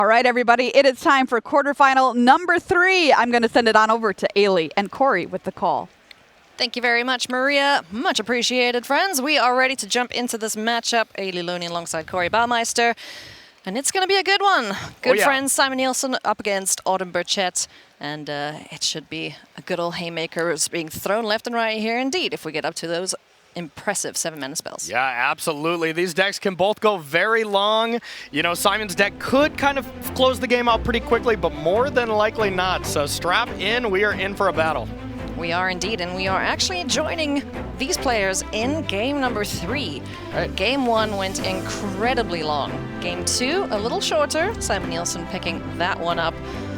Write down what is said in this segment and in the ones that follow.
All right, everybody, it is time for quarterfinal number 3. I'm going to send it on over to Ailey and Corey with the call. Thank you very much, Maria. Much appreciated, friends. We are ready to jump into this matchup. Ailey Loney alongside Corey Baumeister. And it's going to be a good one. Good friends, Simon Nielsen up against Autumn Burchett. And it should be a good old haymakers being thrown left and right here indeed if we get up to those impressive 7-mana spells. Yeah, absolutely. These decks can both go very long. You know, Simon's deck could kind of close the game out pretty quickly, but more than likely not. So strap in. We are in for a battle. We are indeed, and we are actually joining these players in game number 3. Right. Game 1 went incredibly long. Game 2, a little shorter. Simon Nielsen picking that one up.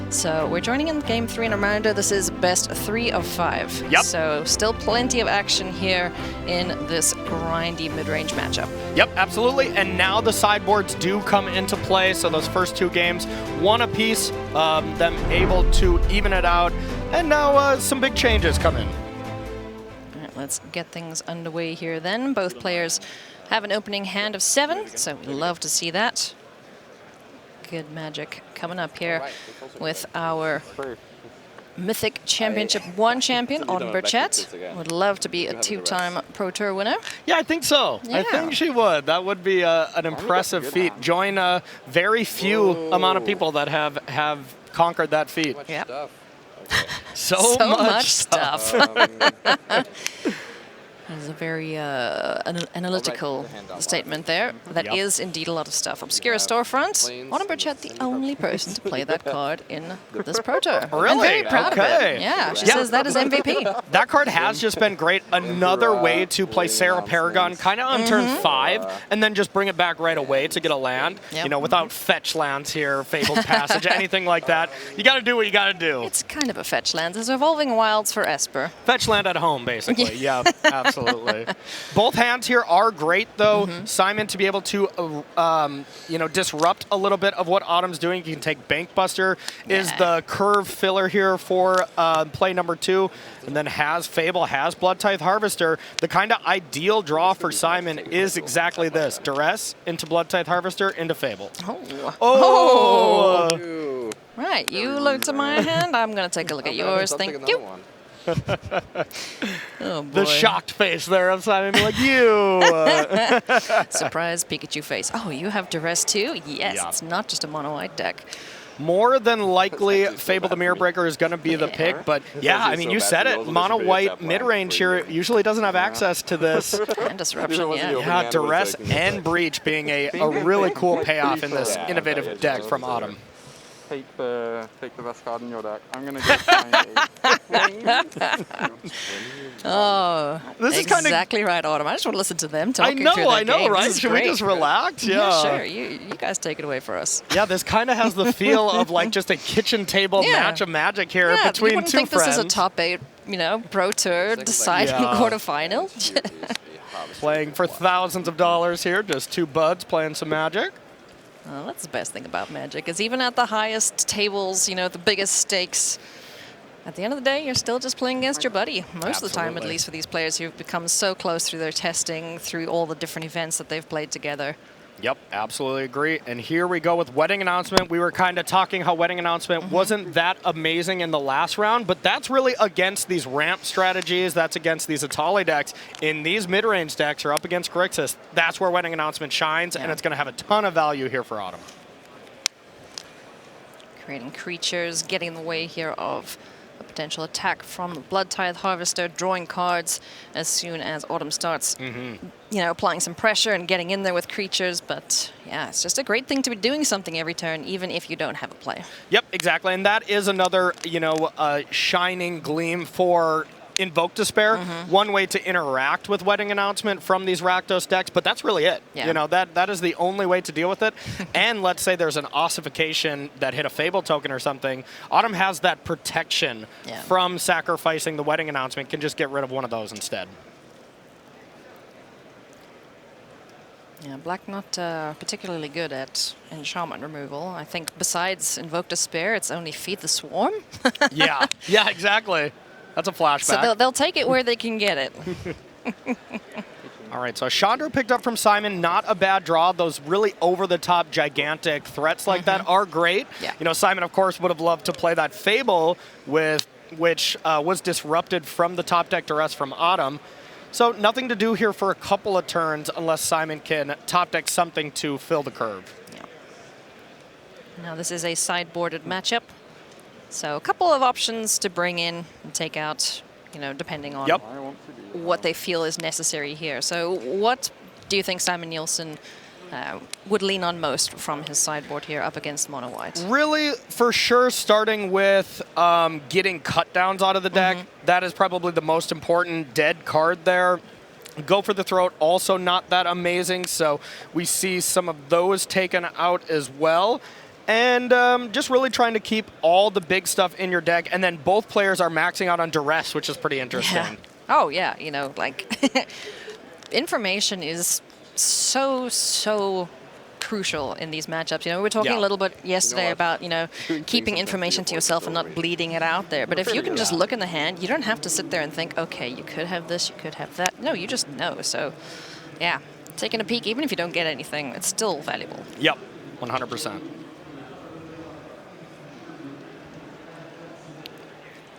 So we're joining in game 3, and a reminder, this is best 3 of 5. Yep. So still plenty of action here in this grindy mid-range matchup. Yep, absolutely. And now the sideboards do come into play. So those first 2 games, 1 apiece, them able to even it out. And now some big changes come in. All right, let's get things underway here then. Both players have an opening hand of 7, so we love to see that. Good magic coming up here with our Mythic Championship 1 champion, Autumn Burchett. Would love to be a 2-time Pro Tour winner. Yeah, I think so. Yeah. I think she would. That would be an impressive feat. Join a very few amount of people that have conquered that feat. Yeah. So much stuff. There's a very analytical statement there. That is indeed a lot of stuff. Obscura Storefront. Autumn Burchett, the only person to play that card in this Pro Tour. Really? I'm very proud of Okay. it. Yeah, she says that is MVP. That card has just been great. Another way to play Sarah Paragon kind of on turn 5 and then just bring it back right away to get a land. Yep. You know, without fetch lands here, Fabled Passage, anything like that. You got to do what you got to do. It's kind of a fetch land. It's Evolving Wilds for Esper. Fetch land at home, basically. Yeah, absolutely. Both hands here are great, though. Simon, to be able to, you know, disrupt a little bit of what Autumn's doing. You can take Bankbuster, is the curve filler here for play number 2, and then has Fable, has Blood Tithe Harvester. The kind of ideal draw for Simon is exactly this: Duress into Blood Tithe Harvester into Fable. Oh. Right, you look to my hand. I'm going to take a look at yours. Thank you. Oh boy. The shocked face there of Simon, like, you. Surprise Pikachu face. Oh, you have Duress too? Yes, it's not just a mono-white deck. More than likely, Fable the Mirror Breaker is going to be the pick, but yeah, I mean, you said it. Mono-white mid-range here usually doesn't have access to this. And Disruption, Yeah, Duress and Breach being a really cool payoff in this innovative deck from Autumn. Take the best card in your deck. I'm gonna go find Oh, this is exactly right, Autumn. I just want to listen to them talking through their I know, games. right? This is Should great. we just relax? Yeah, sure. You guys take it away for us. Yeah, this kind of has the feel of like just a kitchen table match of Magic here between you wouldn't two think friends. This is a top 8, you know, Pro Tour deciding quarterfinal. Playing for thousands of dollars here, just 2 buds playing some Magic. Well, that's the best thing about Magic, is even at the highest tables, you know, the biggest stakes, at the end of the day, you're still just playing against your buddy. Most of the time, at least for these players who've become so close through their testing, through all the different events that they've played together. Yep, absolutely agree. And here we go with Wedding Announcement. We were kind of talking how Wedding Announcement wasn't that amazing in the last round, but that's really against these ramp strategies. That's against these Atali decks. In these mid-range decks or up against Grixis, that's where Wedding Announcement shines, and it's going to have a ton of value here for Autumn. Creating creatures, getting in the way here of a potential attack from the Blood Tithe Harvester, drawing cards as soon as Autumn starts, you know, applying some pressure and getting in there with creatures. But yeah, it's just a great thing to be doing something every turn, even if you don't have a play. Yep, exactly. And that is another, you know, shining gleam for Invoke Despair. One way to interact with Wedding Announcement from these Rakdos decks, but that's really it. Yeah. You know, that is the only way to deal with it. And let's say there's an ossification that hit a Fable token or something. Autumn has that protection from sacrificing the Wedding Announcement, can just get rid of one of those instead. Yeah, Black not particularly good at enchantment removal. I think besides Invoke Despair, it's only Feed the Swarm. Yeah, exactly. That's a flashback. So they'll take it where they can get it. All right, so Chandra picked up from Simon, not a bad draw. Those really over-the-top, gigantic threats like that are great. Yeah. You know, Simon, of course, would have loved to play that Fable, which was disrupted from the top deck duress from Autumn. So nothing to do here for a couple of turns unless Simon can top deck something to fill the curve. Yeah. Now this is a sideboarded matchup. So a couple of options to bring in and take out, you know, depending on what they feel is necessary here. So what do you think Simon Nielsen would lean on most from his sideboard here up against mono white? Really, for sure, starting with getting cut downs out of the deck. That is probably the most important dead card there. Go for the throat, also not that amazing. So we see some of those taken out as well. And just really trying to keep all the big stuff in your deck. And then both players are maxing out on duress, which is pretty interesting. Yeah. Oh, yeah. You know, like, information is so crucial in these matchups. You know, we were talking a little bit yesterday about, you know, keeping information to yourself and not bleeding it out there. But if you can just look in the hand, you don't have to sit there and think, okay, you could have this, you could have that. No, you just know. So, yeah, taking a peek, even if you don't get anything, it's still valuable. Yep, 100%.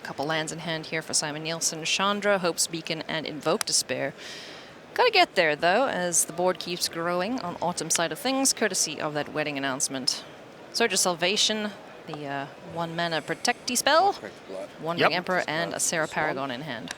Couple lands in hand here for Simon Nielsen. Chandra, Hope's Beacon, and Invoke Despair. Gotta get there, though, as the board keeps growing on Autumn's side of things, courtesy of that wedding announcement. Surge of Salvation, the 1-mana Protecty spell, Wandering Emperor, and a Sarah Paragon in hand.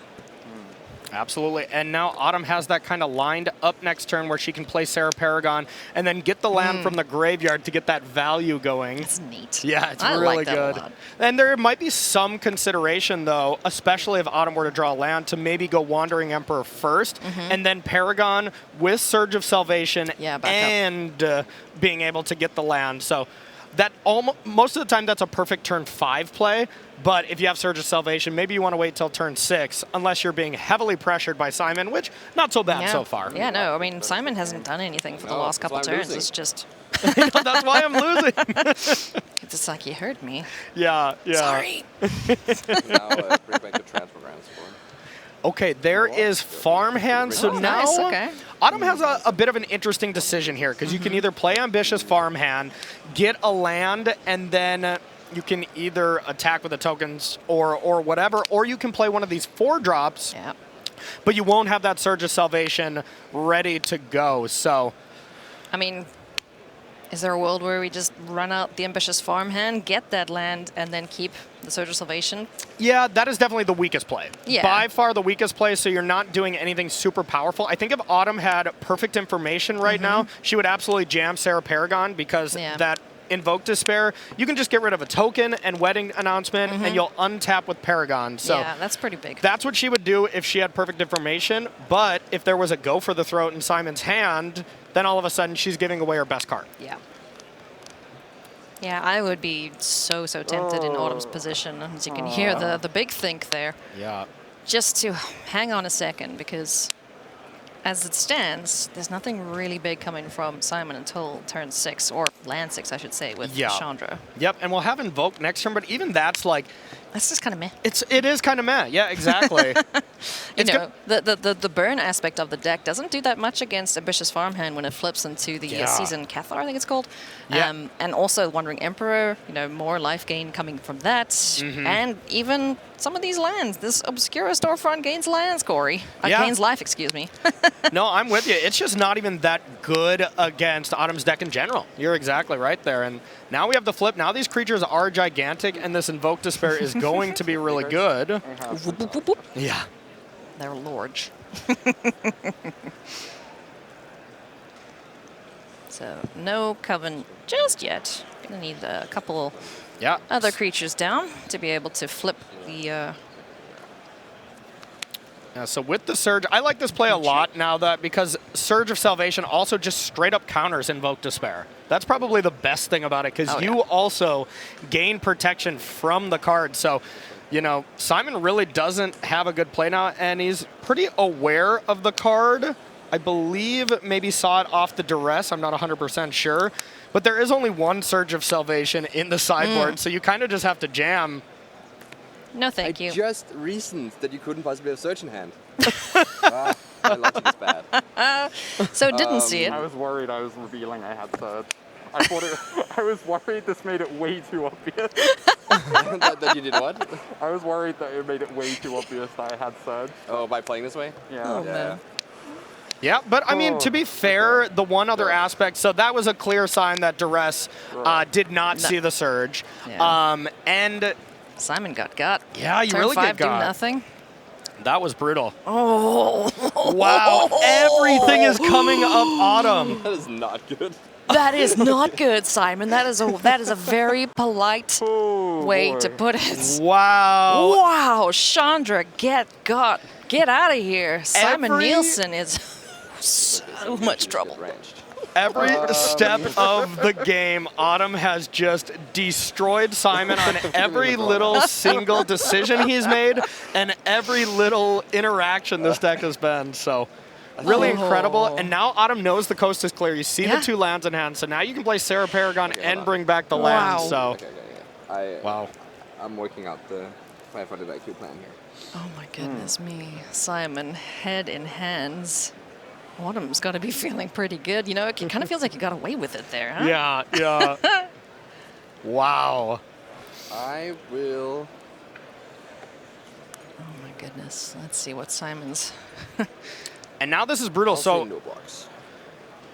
Absolutely. And now Autumn has that kind of lined up next turn where she can play Sarah Paragon and then get the land from the graveyard to get that value going. That's neat. Yeah, it's I really like that good. a lot. And there might be some consideration, though, especially if Autumn were to draw land, to maybe go Wandering Emperor first and then Paragon with Surge of Salvation and being able to get the land. So that most of the time that's a perfect turn 5 play. But if you have Surge of Salvation, maybe you want to wait till turn 6, unless you're being heavily pressured by Simon, which not so bad so far. Yeah, no, I mean, Simon hasn't done anything for the last couple turns. It's just... That's why I'm losing. It's like, you heard me. Yeah. Sorry. Now, bring back the transfer grounds for him. Okay, there is Farmhand. So now nice, okay. Autumn has a bit of an interesting decision here, because you can either play Ambitious Farmhand, get a land, and then you can either attack with the tokens or whatever, or you can play one of these 4-drops, but you won't have that Surge of Salvation ready to go. So, I mean, is there a world where we just run out the Ambitious Farmhand, get that land, and then keep the Surge of Salvation? Yeah, that is definitely the weakest play. Yeah. By far the weakest play, so you're not doing anything super powerful. I think if Autumn had perfect information right now, she would absolutely jam Sarah Paragon, because that Invoke Despair, you can just get rid of a token and wedding announcement, and you'll untap with Paragon. So yeah, that's pretty big. That's what she would do if she had perfect information. But if there was a Go for the Throat in Simon's hand, then all of a sudden she's giving away her best card. Yeah. Yeah, I would be so tempted in Autumn's position. As you can hear the big think there. Yeah. Just to hang on a second, because as it stands, there's nothing really big coming from Simon until turn 6, or land 6, I should say, with Chandra. Yep, and we'll have Invoke next turn, but even that's like... That's just kind of meh. It is kind of meh, yeah, exactly. You know, the burn aspect of the deck doesn't do that much against Ambitious Farmhand when it flips into the Seasoned Cathar, I think it's called. Yeah. And also Wandering Emperor, you know, more life gain coming from that. And even some of these lands. This Obscura Storefront gains lands, Corey. Gains life, excuse me. No, I'm with you. It's just not even that good against Autumn's deck in general. You're exactly right there. And now we have the flip. Now these creatures are gigantic, and this Invoke Despair is going to be really good. Yeah. They're large. So no Coven just yet. Gonna need a couple other creatures down to be able to flip the... So with the Surge, I like this play a lot now because Surge of Salvation also just straight up counters Invoke Despair. That's probably the best thing about it, because you also gain protection from the card. So, you know, Simon really doesn't have a good play now, and he's pretty aware of the card. I believe maybe saw it off the duress. I'm not 100% sure. But there is only one Surge of Salvation in the sideboard, so you kind of just have to jam. No, thank you. I just reasoned that you couldn't possibly have Surge in hand. My logic is bad. So didn't see it. I was worried I was revealing I had Surge. I was worried this made it way too obvious. that you did what? I was worried that it made it way too obvious that I had Surge. Oh, by playing this way? Yeah. Oh, Yeah. man. Yeah, but I mean, to be fair, the one other aspect, so that was a clear sign that Duress did not see the surge. Yeah. And Simon got. yeah, you Turn really 5 get do got. nothing. That was brutal. Oh. Wow, everything is coming up Autumn. That is not good. That is not good, Simon. That is a very polite Oh, way boy. to put it. Wow. Wow, Chandra, get out of here. Simon Every- Nielsen is so much trouble. Ranged. Every step of the game, Autumn has just destroyed Simon on every little single decision he's made and every little interaction this deck has been. So really incredible. And now Autumn knows the coast is clear. You see Yeah. the 2 lands in hand. So now you can play Sarah Paragon Okay, and hold on. bring back the Wow. lands. So Okay. wow. I'm working out the 500 IQ plan here. Oh my goodness me. Simon, head in hands. Autumn's got to be feeling pretty good. You know, it kind of feels like you got away with it there, huh? Yeah. Wow. I will. Oh my goodness. Let's see what Simon's... And now this is brutal. I'll say So no blocks.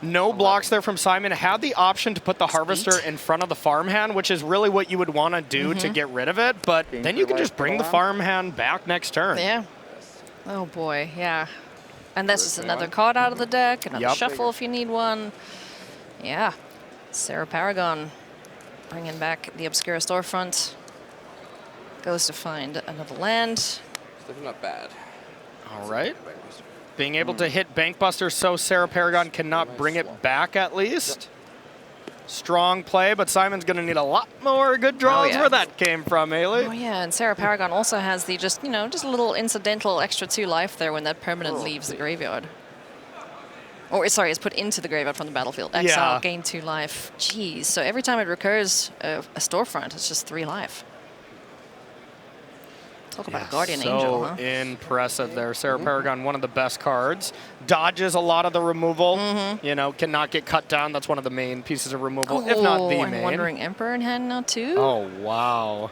no blocks there from Simon. Had the option to put the Harvester in front of the farmhand, which is really what you would want to do to get rid of it. But then you can just bring the farmhand back next turn. Yeah. Oh boy, yeah. And this is another card out of the deck, another Yep. shuffle if you need one. Yeah. Sarah Paragon bringing back the Obscura storefront. Goes to find another land. It's definitely not bad. All right. Being able to hit Bankbuster so Sarah Paragon cannot bring it back at least. Strong play, but Simon's going to need a lot more good draws yeah. where that came from, Ailey. Oh yeah, and Sarah Paragon also has the just a little incidental extra 2 life there when that permanent leaves the graveyard. Or sorry, it's put into the graveyard from the battlefield. Exile, Yeah. gain 2 life. Jeez, so every time it recurs a storefront, it's just 3 life. Talk about a Guardian so Angel, huh? impressive there. Sarah Paragon, one of the best cards. Dodges a lot of the removal. You know, cannot get cut down. That's one of the main pieces of removal, if not the and main. Wandering Emperor in hand now too. Oh, wow.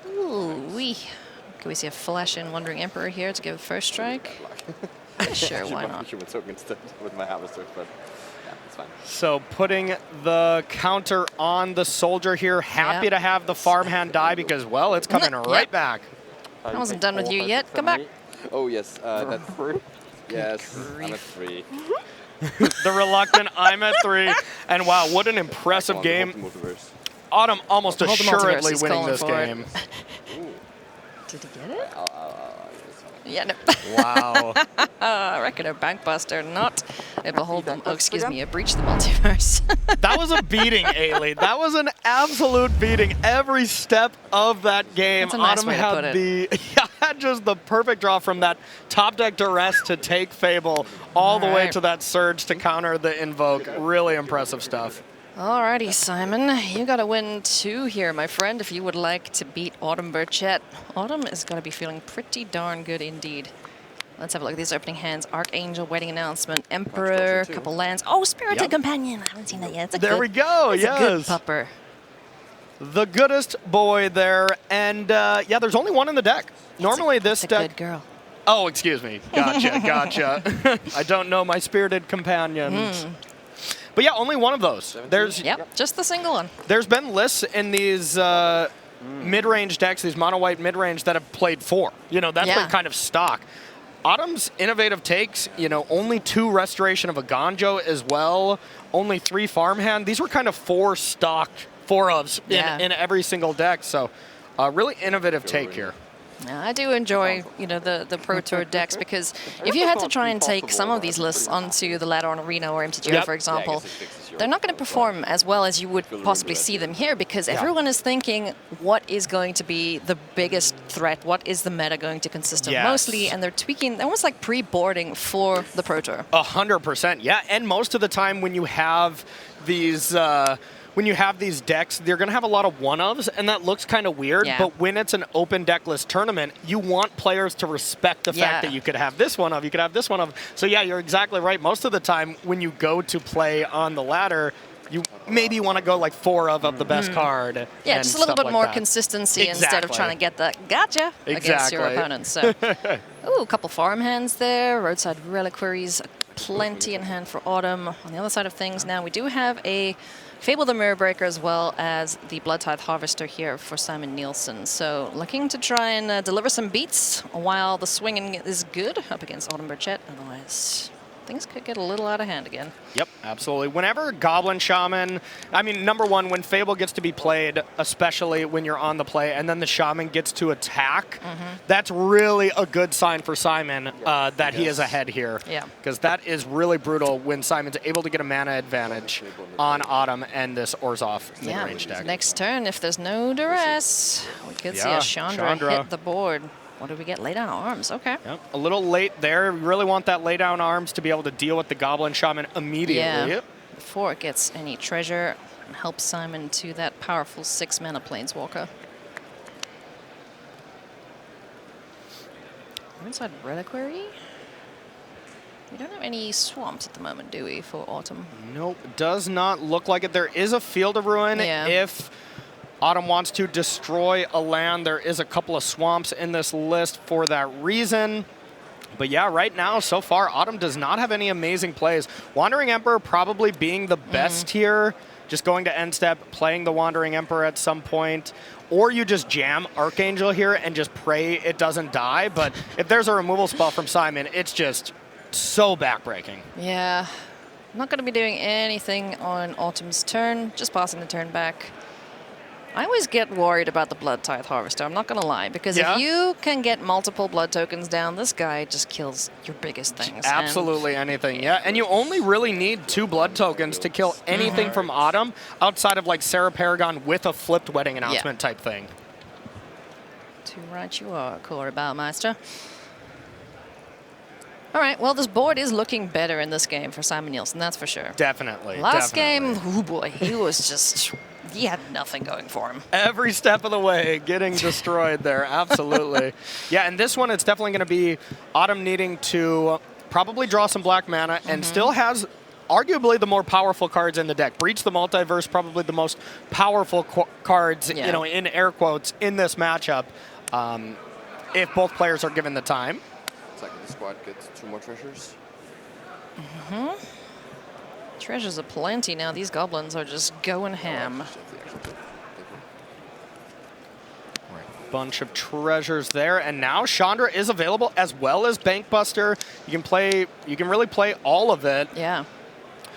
Ooh, wee. Can we see a flash in Wandering Emperor here to give a first strike? Sure, why not? I should have token instead with my Harvester, but yeah, it's fine. So putting the counter on the soldier here. Happy Yep. to have the farmhand die because, well, it's coming Yep. right back. I wasn't done with you yet. Come back. Oh, yes. That's Free. yes. I'm at grief. 3. The reluctant, I'm at 3. And wow, what an impressive game. Multiverse. Autumn almost Hold the multiverse, assuredly he's winning calling this for it. game. Did he get it? It's fine. Yeah, no. Wow. Reckoner Bankbuster, not a behold them. Oh, excuse me, a breach the multiverse. That was a beating, Ailey. That was an absolute beating. Every step of that game, That's a nice Autumn way to had put the had just the perfect draw from that top deck duress to take Fable all the way Alright. to that surge to counter the invoke. Really impressive stuff. Alrighty, Simon, you got to win 2 here, my friend, if you would like to beat Autumn Burchett. Autumn is going to be feeling pretty darn good indeed. Let's have a look at these opening hands. Archangel, Wedding Announcement, Emperor, too. couple lands. Oh, Spirited Yep. Companion. I haven't seen that yet. It's a There good, we go. it's a good Yes. pupper. The goodest boy there. And yeah, there's only one in the deck. Normally this It's a deck. good girl. Oh, excuse me. Gotcha. I don't know my spirited companions. But yeah, only one of those. There's Yep, just the single one. There's been lists in these mid-range decks, these mono-white mid-range that have played 4. You know, that's Yeah. like kind of stock. Autumn's innovative takes, you know, only 2 Restoration of a Ganjo as well, only 3 Farmhand. These were kind of 4 stock 4-ofs Yeah. in every single deck. So really innovative take here. Yeah, I do enjoy, the Pro Tour decks because if you had to try and take some of these lists onto the ladder on Arena or MTGO, Yep. for example, Yeah, I guess it fixes your- they're not going to perform as well as you would possibly see them here because everyone is thinking what is going to be the biggest threat, what is the meta going to consist of Yes. mostly, and they're tweaking, almost like pre-boarding for the Pro Tour. 100%, yeah. And most of the time when you have these when you have these decks, they're going to have a lot of one-ofs, and that looks kind of weird. Yeah. But when it's an open decklist tournament, you want players to respect the fact that you could have this one of, you could have this one of. So yeah, you're exactly right. Most of the time when you go to play on the ladder, you maybe want to go like 4 of the best card. Yeah, and just a little stuff bit like more that. consistency instead of Exactly. trying to get the gotcha against your Exactly. opponent. So, ooh, a couple farm hands there. Roadside reliquaries, plenty in hand for Autumn. On the other side of things now, we do have a Fable the Mirror Breaker as well as the Blood Tithe Harvester here for Simon Nielsen. So looking to try and deliver some beats while the swinging is good up against Autumn Burchett. Otherwise, things could get a little out of hand again. Yep, absolutely. Whenever Goblin Shaman, I mean, number one, when Fable gets to be played, especially when you're on the play, and then the Shaman gets to attack, that's really a good sign for Simon that he is ahead here. Yeah. Because that is really brutal when Simon's able to get a mana advantage on Autumn and this Orzhov mid-range deck. Next turn, if there's no duress, we could see Yeah, a Chandra hit the board. What do we get? Lay down arms. Okay. Yep. A little late there. We really want that lay down arms to be able to deal with the Goblin Shaman immediately. Yeah. Before it gets any treasure, and help Simon to that powerful 6-mana Planeswalker. Inside Reliquary. We don't have any swamps at the moment, do we, for Autumn? Nope, does not look like it. There is a Field of Ruin if Autumn wants to destroy a land. There is a couple of swamps in this list for that reason. But yeah, right now, so far, Autumn does not have any amazing plays. Wandering Emperor probably being the best here. Just going to end step, playing the Wandering Emperor at some point. Or you just jam Archangel here and just pray it doesn't die. But if there's a removal spell from Simon, it's just so backbreaking. Yeah. I'm not going to be doing anything on Autumn's turn, just passing the turn back. I always get worried about the Blood Tithe Harvester, I'm not going to lie, because if you can get multiple blood tokens down, this guy just kills your biggest things. Absolutely anything, yeah. And you only really need 2 blood tokens to kill anything from Autumn outside of like Sarah Paragon with a flipped wedding announcement type thing. Too right you are, Corey Baumeister. All right, well, this board is looking better in this game for Simon Nielsen, that's for sure. Definitely. Last game, oh boy, he was just... He had nothing going for him. Every step of the way, getting destroyed there. Absolutely. Yeah, and this one, it's definitely going to be Autumn needing to probably draw some black mana and still has arguably the more powerful cards in the deck. Breach the Multiverse, probably the most powerful cards, you know, in air quotes, in this matchup, if both players are given the time. Second, the squad gets 2 more treasures. Treasures aplenty now. These goblins are just going ham. Bunch of treasures there, and now Chandra is available as well as Bankbuster. You can really play all of it. Yeah.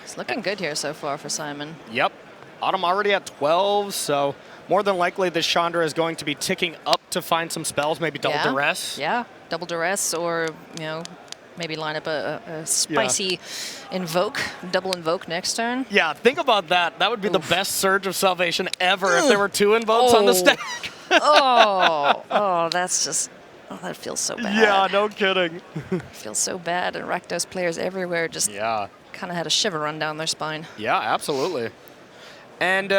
It's looking good here so far for Simon. Yep. Autumn already at 12, so more than likely this Chandra is going to be ticking up to find some spells, maybe double duress. Yeah, double duress, or, you know, maybe line up a spicy invoke, double invoke next turn. Yeah, think about that. That would be the best Surge of Salvation ever if there were 2 invokes on the stack. That's just, that feels so bad. Yeah, no kidding. Feels so bad, and Rakdos players everywhere just kind of had a shiver run down their spine. Yeah, absolutely. And,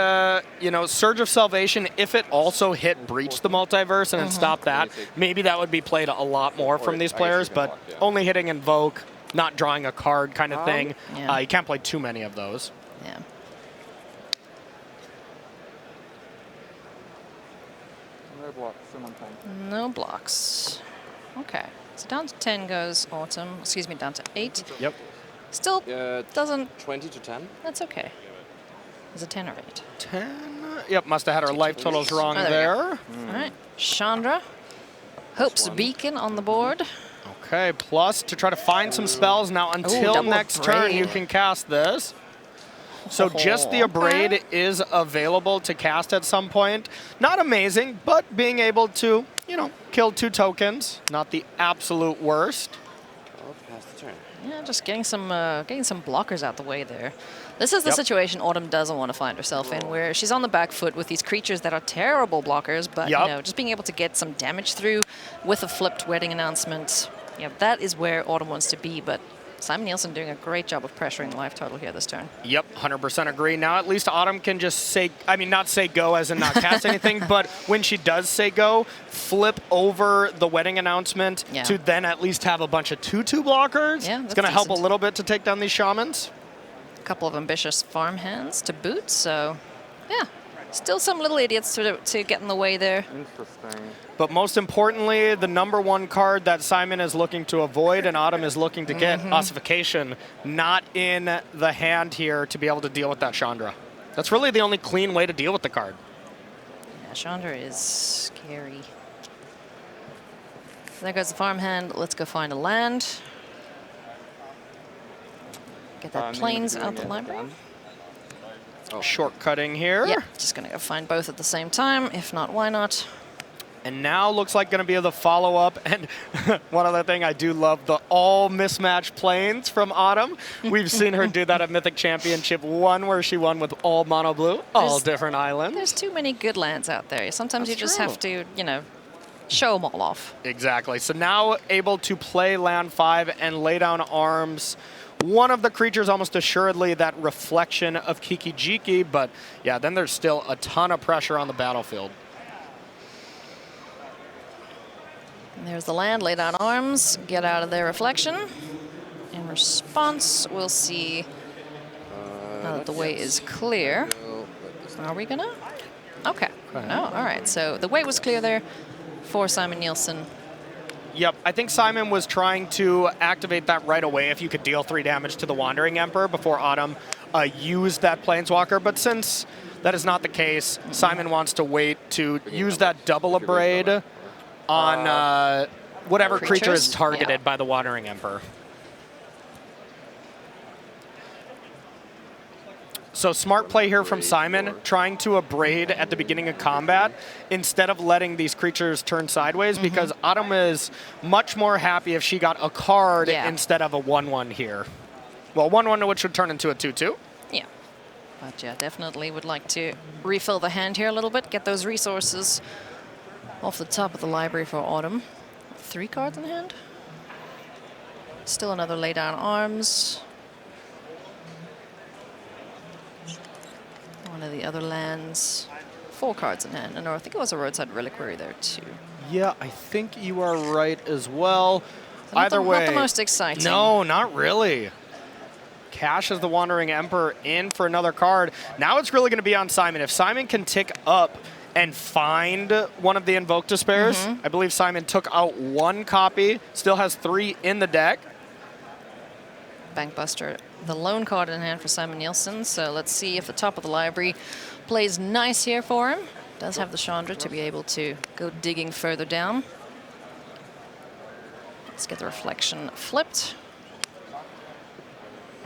you know, Surge of Salvation, if it also hit Breach the Multiverse and then stop that, maybe that would be played a lot more from these players, but only hitting Invoke, not drawing a card kind of thing. You can't play too many of those. Yeah. No blocks, someone time. No blocks. Okay. So down to 10 goes Autumn. Excuse me, down to 8. Yep. Still doesn't... 20 to 10. That's okay. Is it 10 or 8? 10. Yep, must have had our life totals wrong there. All right. Chandra. Hope's Beacon on the board. Okay, plus to try to find some spells. Now, until double next turn, you Abrade. can cast this. So just the Abrade is available to cast at some point. Not amazing, but being able to, you know, kill 2 tokens. Not the absolute worst. Oh, pass the turn. Yeah, just getting some blockers out the way there. This is the situation Autumn doesn't want to find herself in, where she's on the back foot with these creatures that are terrible blockers, but you know, just being able to get some damage through with a flipped wedding announcement. Yeah, that is where Autumn wants to be, but Simon Nielsen doing a great job of pressuring the life total here this turn. Yep, 100% agree. Now at least Autumn can just say, I mean, not say go as in not cast anything, but when she does say go, flip over the wedding announcement to then at least have a bunch of 2/2 blockers. Yeah, it's going to help a little bit to take down these shamans. A couple of ambitious farm hands to boot, so yeah. Still some little idiots to get in the way there. Interesting. But most importantly, the #1 card that Simon is looking to avoid and Autumn is looking to get, Ossification, not in the hand here to be able to deal with that Chandra. That's really the only clean way to deal with the card. Yeah, Chandra is scary. There goes the farmhand. Let's go find a land. Get that plains out the library. Shortcutting here. Yeah, just going to go find both at the same time. If not, why not? And now looks like going to be the follow-up. And one other thing, I do love the all mismatched planes from Autumn. We've seen her do that at Mythic Championship 1 where she won with all mono blue, all different islands. There's too many good lands out there. Sometimes you just have to, you know, show them all off. Exactly. So now able to play land 5 and lay down arms. One of the creatures almost assuredly that reflection of Kiki-Jiki, but yeah, then there's still a ton of pressure on the battlefield. And there's the land, lay down arms, get out of their reflection. In response, we'll see now that the way is clear. Are we gonna? Okay. No, all right. So the way was clear there for Simon Nielsen. Yep, I think Simon was trying to activate that right away if you could deal 3 damage to the Wandering Emperor before Autumn used that Planeswalker. But since that is not the case, Simon wants to wait to use that double Abrade on whatever creature is targeted by the Wandering Emperor. So smart play here from Simon, trying to abrade at the beginning of combat instead of letting these creatures turn sideways, because Autumn is much more happy if she got a card instead of a 1/1 here. Well, 1/1 which would turn into a 2/2. Yeah. But yeah, definitely would like to refill the hand here a little bit, get those resources off the top of the library for Autumn. 3 cards in hand. Still another lay down arms. One of the other lands, 4 cards in hand. And I think it was a Roadside Reliquary there too. Yeah, I think you are right as well. Either way. Not the most exciting. No, not really. Cashes the Wandering Emperor in for another card. Now it's really going to be on Simon. If Simon can tick up and find one of the Invoke Despairs, I believe Simon took out 1 copy, still has 3 in the deck. Bankbuster, the lone card in hand for Simon Nielsen. So let's see if the top of the library plays nice here for him. Does have the Chandra to be able to go digging further down. Let's get the reflection flipped.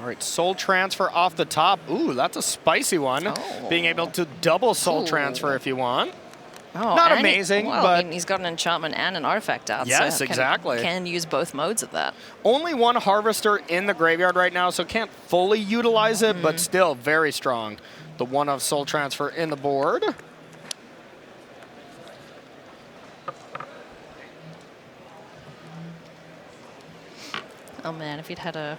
All right, Soul Transfer off the top. Ooh, that's a spicy one. Oh. Being able to double Soul Transfer if you want. Oh, Not amazing, well, but I mean, he's got an enchantment and an artifact out. Yes, so exactly. Can use both modes of that. Only 1 Harvester in the graveyard right now, so can't fully utilize it, but still very strong. The 1 of Soul Transfer in the board. Oh man, if he'd had a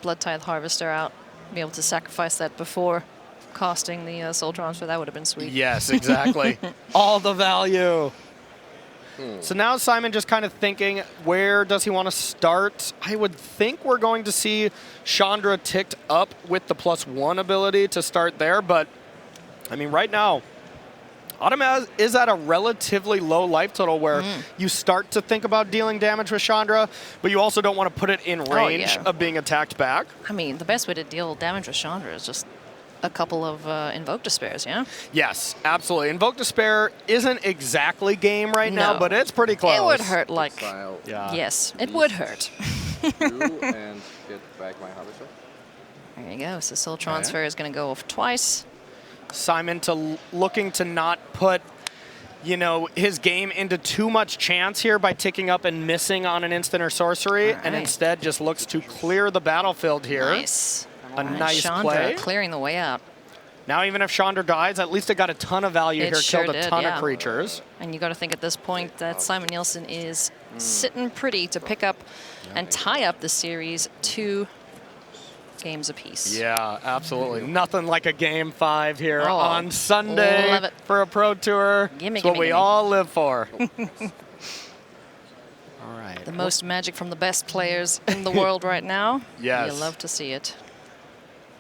Blood Tithe Harvester out, be able to sacrifice that before casting the Soul Transfer, that would have been sweet. Yes, exactly. All the value. So now Simon just kind of thinking, where does he want to start? I would think we're going to see Chandra ticked up with the +1 ability to start there, but I mean, right now, Autumn is at a relatively low life total where you start to think about dealing damage with Chandra, but you also don't want to put it in range of being attacked back. I mean, the best way to deal damage with Chandra is just a couple of Invoke Despairs, yeah? Yes, absolutely. Invoke Despair isn't exactly game right now, but it's pretty close. It would hurt, like, yeah. Yes, it would hurt. And get back my Harvester. There you go. So Soul Transfer is going to go off twice. Simon looking to not put, you know, his game into too much chance here by ticking up and missing on an instant or sorcery, and instead just looks to clear the battlefield here. Nice. A nice Chandra play. clearing the way out. Now even if Chandra dies, at least it got a ton of value It here, sure killed a did, ton yeah. of creatures. And you got to think at this point that Simon Nielsen is sitting pretty to pick up and tie up the series 2 games apiece. Yeah, absolutely. Nothing like a Game 5 here Oh, on Sunday love it. for a Pro Tour. Gimme, It's what gimme, we gimme. all live for. All right. The most magic from the best players in the world right now. Yes. You love to see it.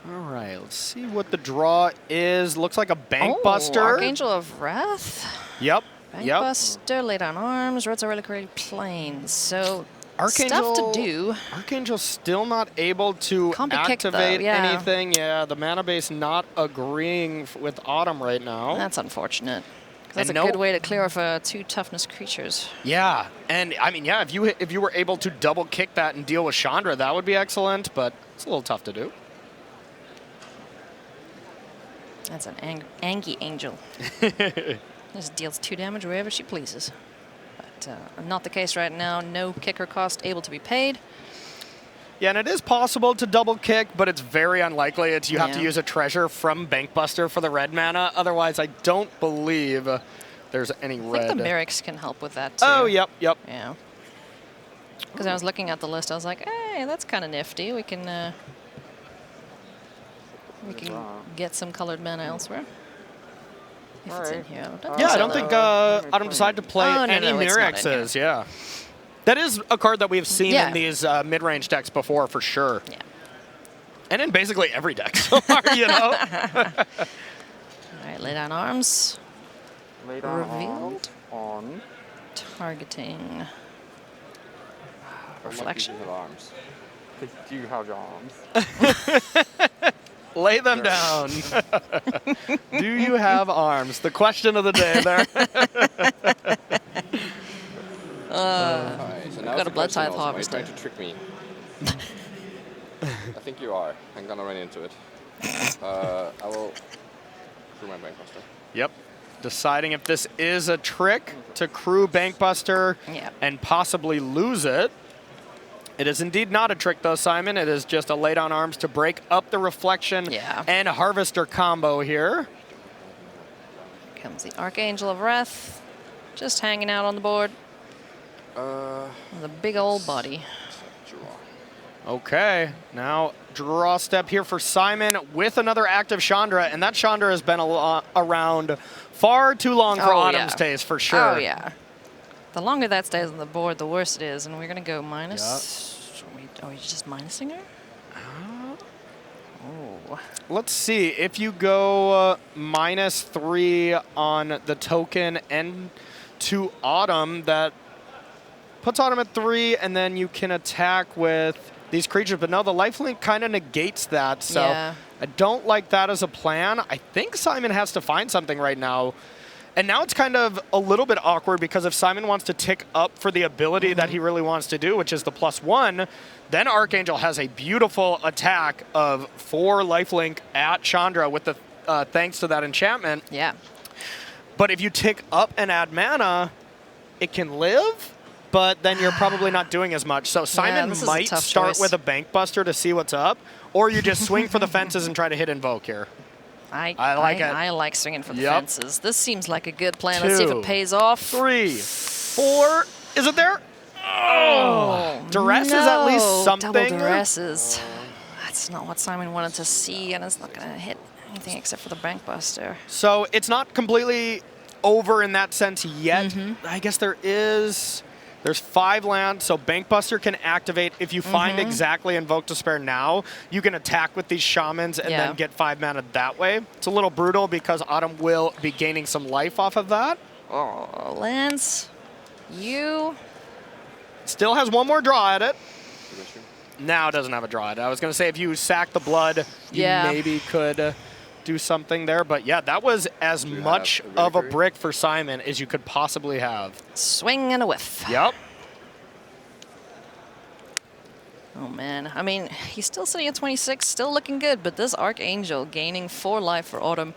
All right, let's see what the draw is. Looks like a Bank Oh, Buster. Archangel of Wrath. Yep. Bank Yep. Buster, lay down arms, Red's Reliquary Plains. So Archangel, stuff to do. Archangel's still not able to Can't be kicked, though, activate yeah. anything. Yeah, the mana base not agreeing with Autumn right now. That's unfortunate. 'Cause that's And a no- good way to clear off 2 toughness creatures. Yeah, and I mean, yeah, if you were able to double kick that and deal with Chandra, that would be excellent. But it's a little tough to do. That's an Angie Angel. Just deals 2 damage wherever she pleases. But not the case right now. No kicker cost able to be paid. Yeah, and it is possible to double kick, but it's very unlikely. You have to Yeah. use a treasure from Bankbuster for the red mana. Otherwise, I don't believe there's any I red. think the Merrics can help with that too. Oh, yep. Yeah. Because I was looking at the list, I was like, hey, that's kind of nifty. We can get some colored mana elsewhere. If it's in Alright. here. Yeah, I so, don't though. think Autumn decided to play Oh, no, any no, it's not in here. Mirexes. Yeah. That is a card that we've seen Yeah. in these mid-range decks before, for sure. Yeah. And in basically every deck so far, you know? All right, lay down arms. Lay down Revealed. on Targeting. Reflection. Have arms. they do have arms. Lay them down. Do you have arms? The question of the day there. Alright, so now got it's a the blood question tithe also, are you harvester. trying to trick me? I think you are. I'm gonna run into it. I will through my Bankbuster. Yep. Deciding if this is a trick to crew Bankbuster Yep. and possibly lose it. It is indeed not a trick, though, Simon. It is just a lay down arms to break up the reflection Yeah. and harvester combo here. Comes the Archangel of Wrath. Just hanging out on the board with a big old body. Draw. Okay, now draw step here for Simon with another active Chandra, and that Chandra has been around far too long for Oh, Autumn's yeah. taste, for sure. Oh, yeah. The longer that stays on the board, the worse it is. And we're going to go minus. Are we just minusing her? Oh. Let's see, if you go -3 on the token and to Autumn, that puts Autumn at 3, and then you can attack with these creatures. But no, the lifelink kind of negates that, so Yeah. I don't like that as a plan. I think Simon has to find something right now. And now it's kind of a little bit awkward, because if Simon wants to tick up for the ability that he really wants to do, which is the +1, then Archangel has a beautiful attack of 4 lifelink at Chandra with the thanks to that enchantment. Yeah. But if you tick up and add mana, it can live, but then you're probably not doing as much. So Simon this is a might tough start choice. with a Bankbuster to see what's up, or you just swing for the fences and try to hit Invoke here. I like it. I like swinging for the Yep. fences. This seems like a good plan. Let's see if 2, it pays off. 3, 4. Is it there? Oh, duress is at least No, something. Double duresses. That's not what Simon wanted to see, and it's not going to hit anything except for the Bankbuster. So it's not completely over in that sense yet. Mm-hmm. I guess there's 5 lands, so Bankbuster can activate. If you find exactly Invoke Despair now, you can attack with these Shamans and Yeah. then get 5 mana that way. It's a little brutal because Autumn will be gaining some life off of that. Oh, Lance, you. Still has 1 more draw at it. Now it doesn't have a draw at it. I was going to say if you sack the blood, you Yeah. maybe could do something there. But yeah, that was as you much have a of a Reliquary? brick for Simon as you could possibly have. Swing and a whiff. Yep. Oh, man. I mean, he's still sitting at 26, still looking good, but this Archangel gaining 4 life for Autumn.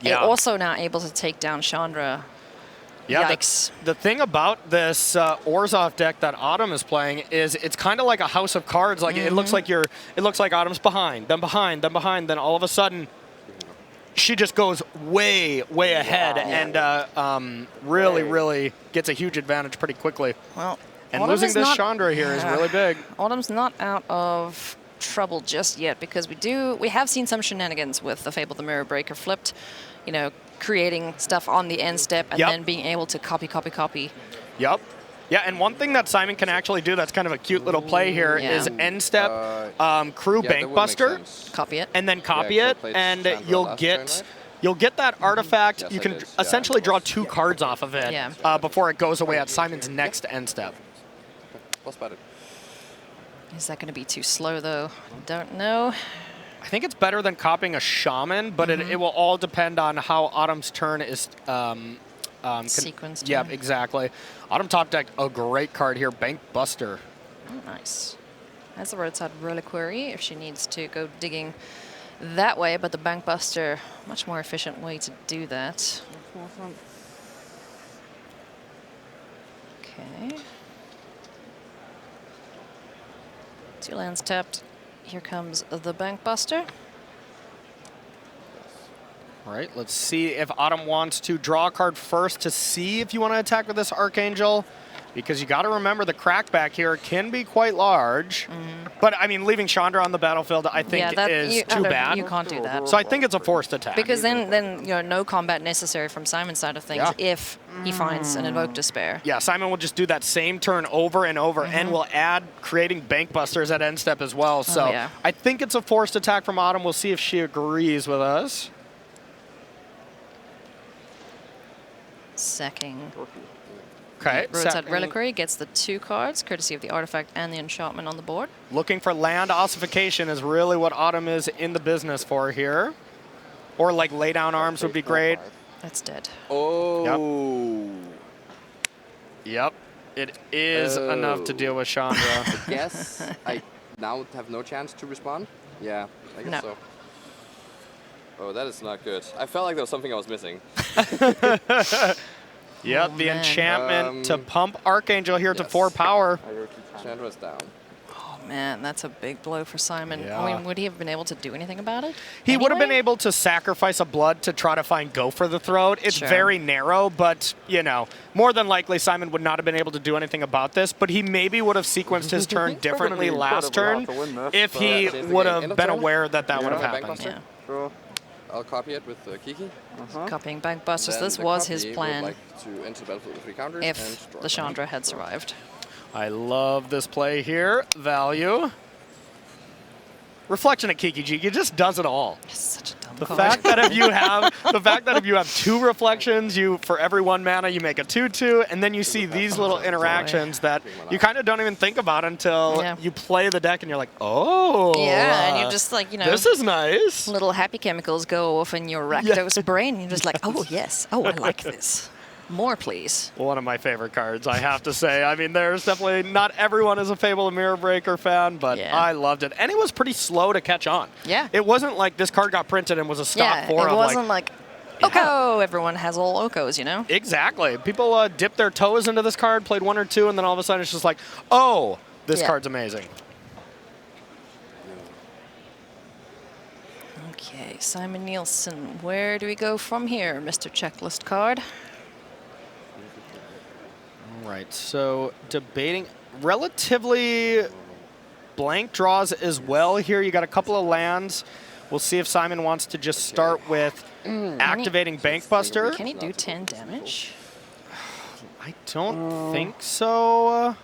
Yeah. And also now able to take down Chandra. Yeah, Yikes. the thing about this Orzhov deck that Autumn is playing is it's kind of like a house of cards. Like it looks like Autumn's behind, then behind, then behind, then all of a sudden, she just goes way, way ahead and really gets a huge advantage pretty quickly. Well, And Autumn losing is this not- Chandra here is really big. Autumn's not out of trouble just yet because we have seen some shenanigans with the Fable the Mirror Breaker flipped, you know, creating stuff on the end step and then being able to copy. Yep. Yeah, and one thing that Simon can actually do that's kind of a cute little play here is end step, crew Bankbuster, Copy it. and then copy Yeah, 'cause I it, played and Chandra you'll last get turn, right? you'll get that artifact. Yes, you I can did. Yeah, essentially of draw course. 2 cards off of it Yeah. before it goes away at Simon's next end step. Well spotted. Is that going to be too slow, though? Don't know. I think it's better than copying a Shaman, but it will all depend on how Autumn's turn is Sequenced. Yep, exactly. Autumn top deck, a great card here, Bankbuster. Oh, nice. That's the roadside reliquary if she needs to go digging that way, but the Bankbuster, much more efficient way to do that. Okay. 2 lands tapped. Here comes the Bankbuster. All right, let's see if Autumn wants to draw a card first to see if you want to attack with this Archangel, because you got to remember the crackback here can be quite large. But I mean, leaving Chandra on the battlefield, I think is too bad. You can't do that. So I think it's a forced attack. Because then you know, no combat necessary from Simon's side of things if he finds an Invoke Despair. Yeah, Simon will just do that same turn over and over, and will add creating Bankbusters at end step as well. So yeah. I think it's a forced attack from Autumn. We'll see if she agrees with us. Sacking Okay. Roadside second. Reliquary gets the 2 cards, courtesy of the artifact and the enchantment on the board. Looking for land ossification is really what Autumn is in the business for here. Or like lay down arms would be great. That's dead. Oh. Yep. It is enough to deal with Chandra. Guess I now have no chance to respond? Yeah, I guess No. so. Oh, that is not good. I felt like there was something I was missing. Yep, the man. enchantment to pump Archangel here to 4 power. Chandra's down. Oh man, that's a big blow for Simon. Yeah. I mean, would he have been able to do anything about it? He would have been anyway? able to sacrifice a blood to try to find Go for the Throat. It's Sure. very narrow, but, you know, more than likely Simon would not have been able to do anything about this, but he maybe would have sequenced his turn differently last turn if he Change the would game. have End of been turn? aware that that would have Yeah. happened. Yeah. Sure. I'll copy it with Kiki. Copying Bankbusters. Then This the was copy his would plan like to enter the battlefield with 3 counters if and draw the a card. Chandra had survived. I love this play here. Value. Reflection of Kiki Jiki just does it all. It's such a dumb The card. fact that if you have 2 reflections, you for every 1 mana you make a 2/2, and then you see these little interactions that you kind of don't even think about until Yeah. you play the deck and you're like, oh, Yeah, and you're just like, you know, this is nice. little happy chemicals go off in your Rakdos brain. You're just like, oh yes, oh I like this. More, please. One of my favorite cards, I have to say. I mean, there's definitely not everyone is a Fable of Mirror Breaker fan, but Yeah. I loved it, and it was pretty slow to catch on. Yeah. It wasn't like this card got printed and was a stock Yeah, for it of wasn't like, Yeah. Oko. Everyone has all Okos, you know. Exactly. People dipped their toes into this card, played 1 or 2, and then all of a sudden it's just like, oh, this Yeah. card's amazing. Okay, Simon Nielsen. Where do we go from here, Mr. Checklist Card? All right, so debating relatively blank draws as well here. You got a couple of lands. We'll see if Simon wants to just start with activating Bankbuster. Can he do 10 damage? I don't think so.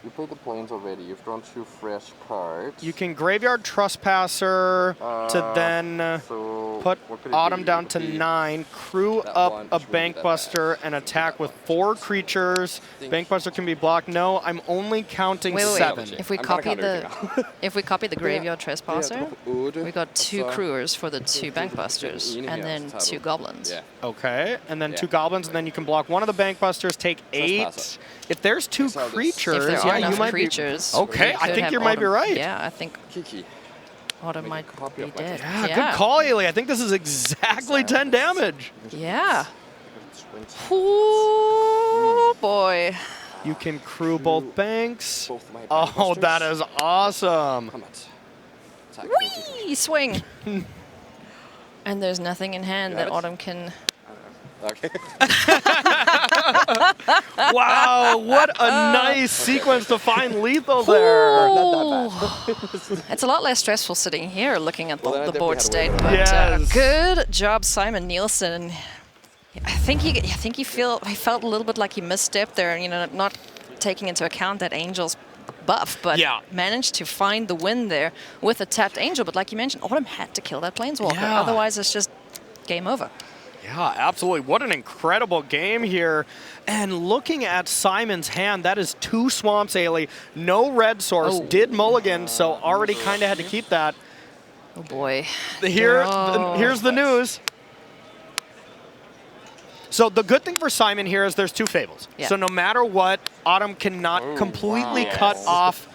You played the planes already. You've drawn 2 fresh cards. You can Graveyard Trespasser to then So put what could it Autumn be? down It to could be 9, crew that up one, a which wouldn't be that Bankbuster, bad. and attack That with one. 4 creatures. Think- Bankbuster can be blocked. No, I'm only counting Wait. 7. If we I'm gonna copy count the everything if we copy the Graveyard Trespasser, Ode, we got 2 Assa, crewers for the 2 Bankbusters, in and here, then title. 2 goblins. Yeah. Okay, and then Yeah. 2 goblins, and then you can block 1 of the Bankbusters, take 8. Trespasser. If there's 2 That's how this- creatures, If there yeah, are you enough might creatures, be. Okay, we I could think have you might be Autumn- right. Yeah, I think Kiki. Autumn Make might a copy be of my dead. deck. Yeah, good call, Ailey. I think this is exactly 10 damage. Yeah. Oh boy. You can crew both banks. Both my Oh, Bankbusters. that is awesome. Come on. Attack. Whee! Swing. And there's nothing in hand You that have it? Autumn can... Okay. Wow, what a nice sequence to find lethal there. Ooh. It's a lot less stressful sitting here looking at Well, then I the board definitely state. had a But Yes. good job, Simon Nielsen. I think he felt a little bit like he misstepped there, you know, not taking into account that Angel's buff, but Yeah. managed to find the win there with a tapped Angel. But like you mentioned, Autumn had to kill that Planeswalker. Yeah. Otherwise, it's just game over. Yeah, absolutely. What an incredible game here. And looking at Simon's hand, that is 2 Swamps, Ailey. No red source. Oh. Did mulligan, so already kind of had to keep that. Oh boy. Here's the news. So the good thing for Simon here is there's 2 Fables. Yeah. So no matter what, Autumn cannot completely cut off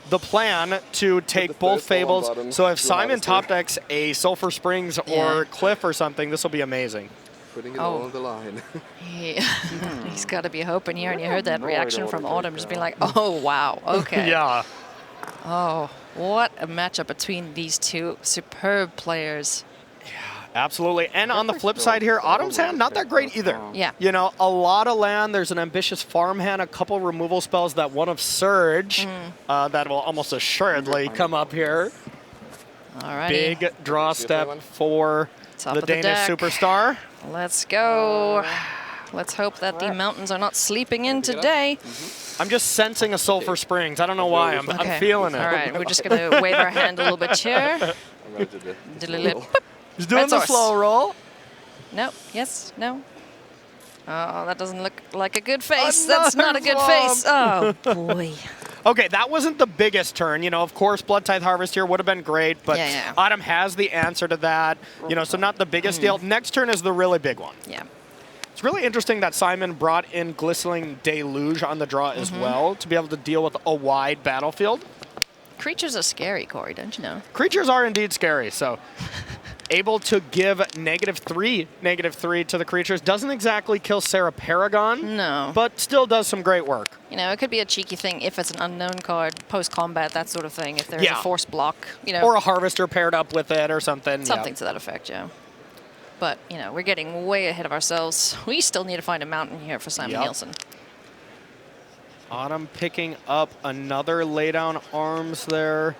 the plan to take the both first ball on Fables. bottom, So if do Simon harvester. top decks a Sulphur Springs or Cliff or something, this will be amazing. Putting it Oh. all on the line. He's got to be hoping here, and you heard that No reaction idea from what to Autumn, take just being now. like, "Oh wow, okay." Yeah. Oh, what a matchup between these two superb players. Absolutely. And on the flip side here, Autumn's hand, not that great either. Yeah. You know, a lot of land. There's an ambitious farm hand, a couple removal spells, that one of Surge that will almost assuredly come up here. Alrighty, Big draw See if step anyone- for Top the of the Danish deck. superstar. let's go. Let's hope that the mountains are not sleeping in today. I'm just sensing a Sulphur Springs. I don't know why. I'm Okay. feeling it. All right, we're just gonna wave our hand a little bit here. I'm going to do Diddly-lip. He's doing Red the source. slow roll. No, yes, no. Oh, that doesn't look like a good face. That's not a Another good face. Oh boy. Okay, that wasn't the biggest turn. You know, of course, Blood Tithe Harvest here would have been great, but Yeah. Autumn has the answer to that. You know, so not the biggest deal. Next turn is the really big one. Yeah. It's really interesting that Simon brought in Glistening Deluge on the draw as well to be able to deal with a wide battlefield. Creatures are scary, Corey, don't you know? Creatures are indeed scary, so able to give -3 to the creatures. Doesn't exactly kill Sarah Paragon, No. but still does some great work. You know, it could be a cheeky thing if it's an unknown card, post-combat, that sort of thing. If there's Yeah. a force block, you know, Or a Harvester paired up with it or something. something to that effect, yeah. But, you know, we're getting way ahead of ourselves. We still need to find a mountain here for Simon Yep. Nielsen. Autumn picking up another laydown arms there,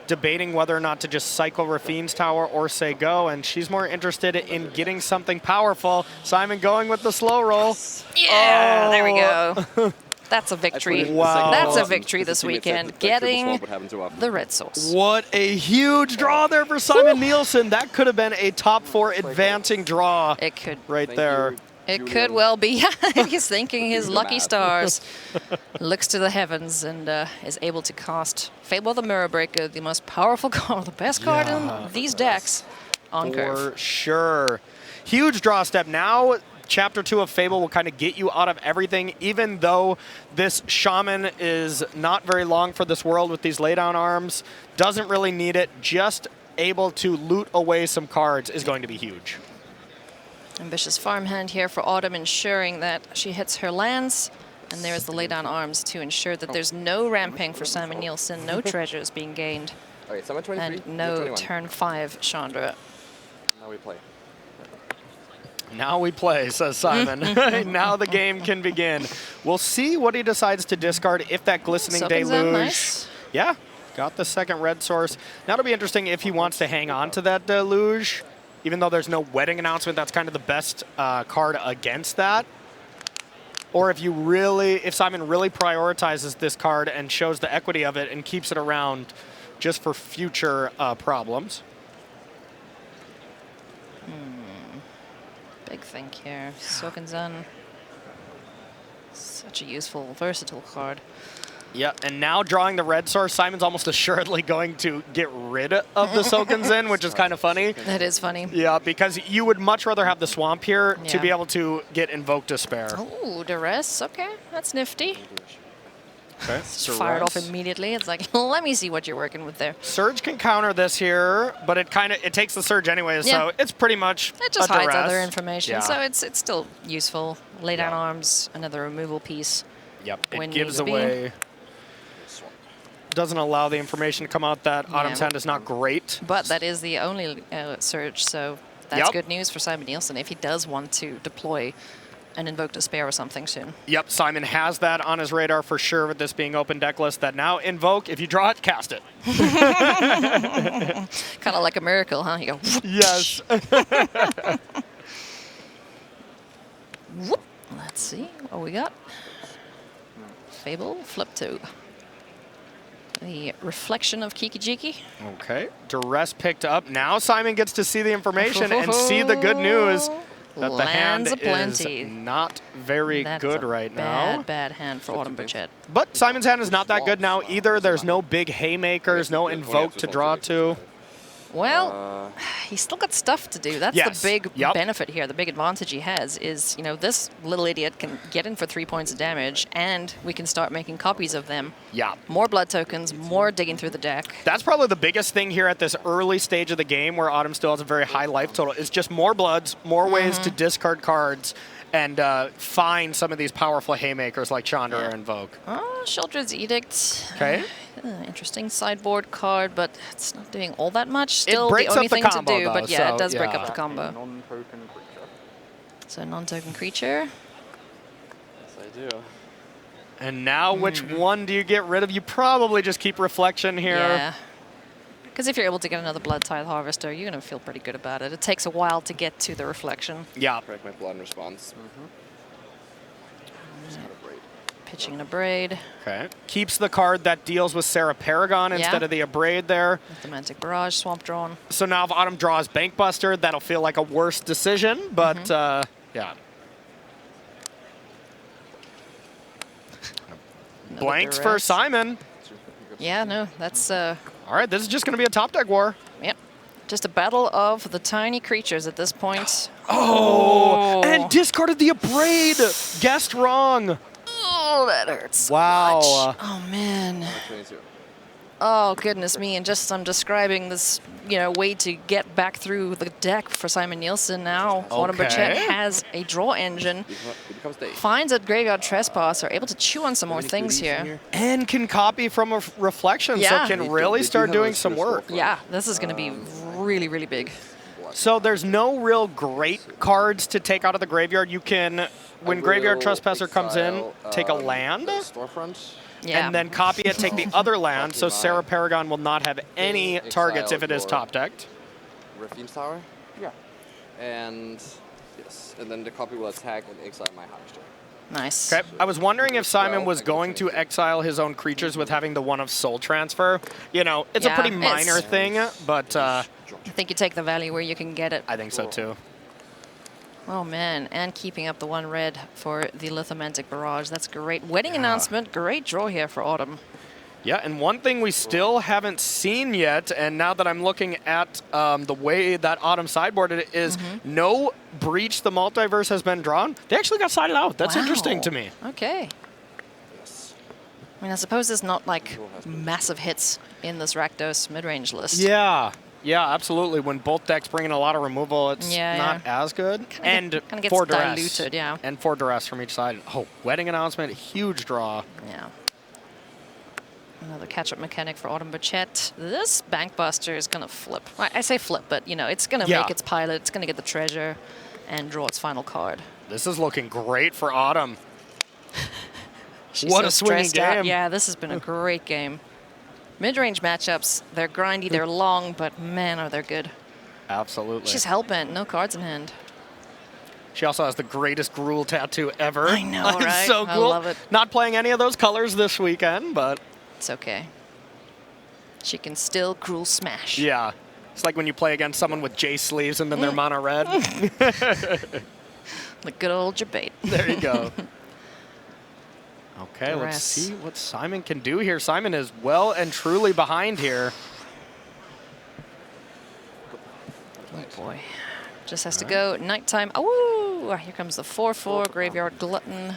debating whether or not to just cycle Rafine's Tower or say go, and she's more interested in getting something powerful. Simon going with the slow roll. Yeah, there we Oh. go. That's a victory. Wow. That's a Awesome. victory Just this to see me weekend. that triple Getting swamp would happen too often. the red source. What a huge draw there for Simon Nielsen. That could have been a top 4 advancing draw It could. right Thank there. you, It Julian. could well be. He's thanking his Do the lucky math. stars. Looks to the heavens and is able to cast Fable the Mirror Breaker, the most powerful card, the best card in these decks, on curve. For sure. Huge draw step. Now, Chapter 2 of Fable will kind of get you out of everything, even though this Shaman is not very long for this world with these laydown arms. Doesn't really need it. Just able to loot away some cards is going to be huge. Ambitious farmhand here for Autumn, ensuring that she hits her lands. And there's the laydown arms to ensure that there's no ramping for Simon Nielsen, no treasures being gained, Okay, Summon 23. and no 21. turn 5 Chandra. Now we play. Now we play, says Simon. Now the game can begin. We'll see what he decides to discard if that Glistening Soaking Zen, Deluge. nice. Yeah, got the second red source. Now it'll be interesting if he wants to hang on to that Deluge. Even though there's no wedding announcement, that's kind of the best card against that. Or if Simon really prioritizes this card and shows the equity of it and keeps it around just for future problems. Big think here. Soaking Zen. Such a useful, versatile card. Yeah, and now drawing the red source, Simon's almost assuredly going to get rid of the Soaking Zen, which is kind of funny. That is funny. Yeah, because you would much rather have the swamp here to Yeah. be able to get Invoke Despair. Ooh, duress. Okay, that's nifty. Okay. Just fired off immediately. It's like, let me see what you're working with there. Surge can counter this here, but it takes the Surge anyways, Yeah. so it's pretty much It just a hides duress. other information, Yeah. so it's still useful. Lay down Yeah. arms, another removal piece. Yep, it when gives needs be. away. Doesn't allow the information to come out that Autumn's Yeah. Hand is not great. But that is the only surge, so That's Yep. good news for Simon Nielsen if he does want to deploy an Invoke Despair or something soon. Yep, Simon has that on his radar for sure with this being open deck list, that now Invoke, if you draw it, cast it. Kind of like a miracle, huh? You go, Yes. whoop. Let's see what we got. Fable, flip 2. The reflection of Kiki Jiki. Okay, Duress picked up. Now Simon gets to see the information and see the good news that the hand Lands aplenty. is not very That's good a right now. bad hand for Autumn Burchett. But Simon's hand is not that good now either. There's no big haymakers, no Invoke to draw to. Well, he's still got stuff to do. That's Yes. the big Yep. benefit here. The big advantage he has is, you know, this little idiot can get in for 3 points of damage, and we can start making copies of them. Yeah. More blood tokens, more digging through the deck. That's probably the biggest thing here at this early stage of the game where Autumn still has a very high life total. It's just more bloods, more ways to discard cards, and find some of these powerful haymakers like Chandra or Invoke. Oh, Sheoldred's Edict. Okay. Interesting sideboard card, but it's not doing all that much. Still breaks the only up the thing combo, to do, though, but yeah, so, it does break yeah. up the combo. Non-token creature. So non-token creature. Yes, I do. And now which one do you get rid of? You probably just keep Reflection here. Yeah. Because if you're able to get another Blood Tithe Harvester, you're going to feel pretty good about it. It takes a while to get to the reflection. Yeah. Correct my blood in response. Just got a braid. Pitching in a braid. Okay. Keeps the card that deals with Sarah Paragon instead of the Abrade there. Semantic Barrage, Swamp Drawn. So now if Autumn draws Bankbuster, that'll feel like a worse decision, but yeah. Another Blanks for Duress. Simon. Yeah, no, that's, All right, this is just going to be a top deck war. yep. Just a battle of the tiny creatures at this point. Oh, and discarded the Abrade. Guessed wrong. Oh, that hurts so Wow. much. Oh, man. 22. Oh, goodness me. And just I'm describing this, you know, way to get back through the deck for Simon Nielsen now. Autumn Burchett Okay. has a draw engine. It becomes day. Finds a Graveyard Trespass, are able to chew on some more things here. And can copy from a Reflection, Yeah. so can really start doing some work. Yeah, this is going to be really, really big. So there's no real great cards to take out of the graveyard. You can, when Graveyard Trespasser comes in, take a land. The storefront. Yeah. And then copy it, take the other land, so Sarah Paragon will not have any targets if it is top decked. Raffine's Tower. Yeah. And yes, and then the copy will attack and exile my harvester. Nice. Okay, I was wondering if Simon was going to exile his own creatures with having the one of Soul Transfer. You know, it's a Yeah, pretty minor thing, but I think you take the value where you can get it. I think so too. Oh, man. And keeping up the 1 red for the Lithomantic Barrage. That's great. Wedding announcement. Great draw here for Autumn. Yeah, and one thing we still haven't seen yet, and now that I'm looking at the way that Autumn sideboarded it, is no Breach the Multiverse has been drawn. They actually got sided out. That's interesting Wow. to me. Okay. Yes. I mean, I suppose there's not like massive hits in this Rakdos mid-range list. Yeah. Yeah, absolutely. When both decks bring in a lot of removal, it's not as good. And Kinda gets for duress. diluted, yeah. And for duress from each side. Oh, Wedding Announcement, huge draw. Yeah. Another catch-up mechanic for Autumn Burchett. This Bankbuster is going to flip. I say flip, but, you know, it's going to make its pilot. It's going to get the treasure and draw its final card. This is looking great for Autumn. She's What so a swinging stressed out. game. Yeah, this has been a great game. Mid-range matchups, they're grindy, they're long, but man, are they good. Absolutely. She's hellbent, no cards in hand. She also has the greatest Gruul tattoo ever. I know, It's right? so I cool. love it. Not playing any of those colors this weekend, but It's okay. She can still cruel smash. yeah. It's like when you play against someone with J sleeves and then they're mono red. The good old debate. There you go. Okay, let's Duress. see what Simon can do here. Simon is well and truly behind here. Oh boy. Just has to go nighttime. Oh, here comes the 4/4 Graveyard Glutton.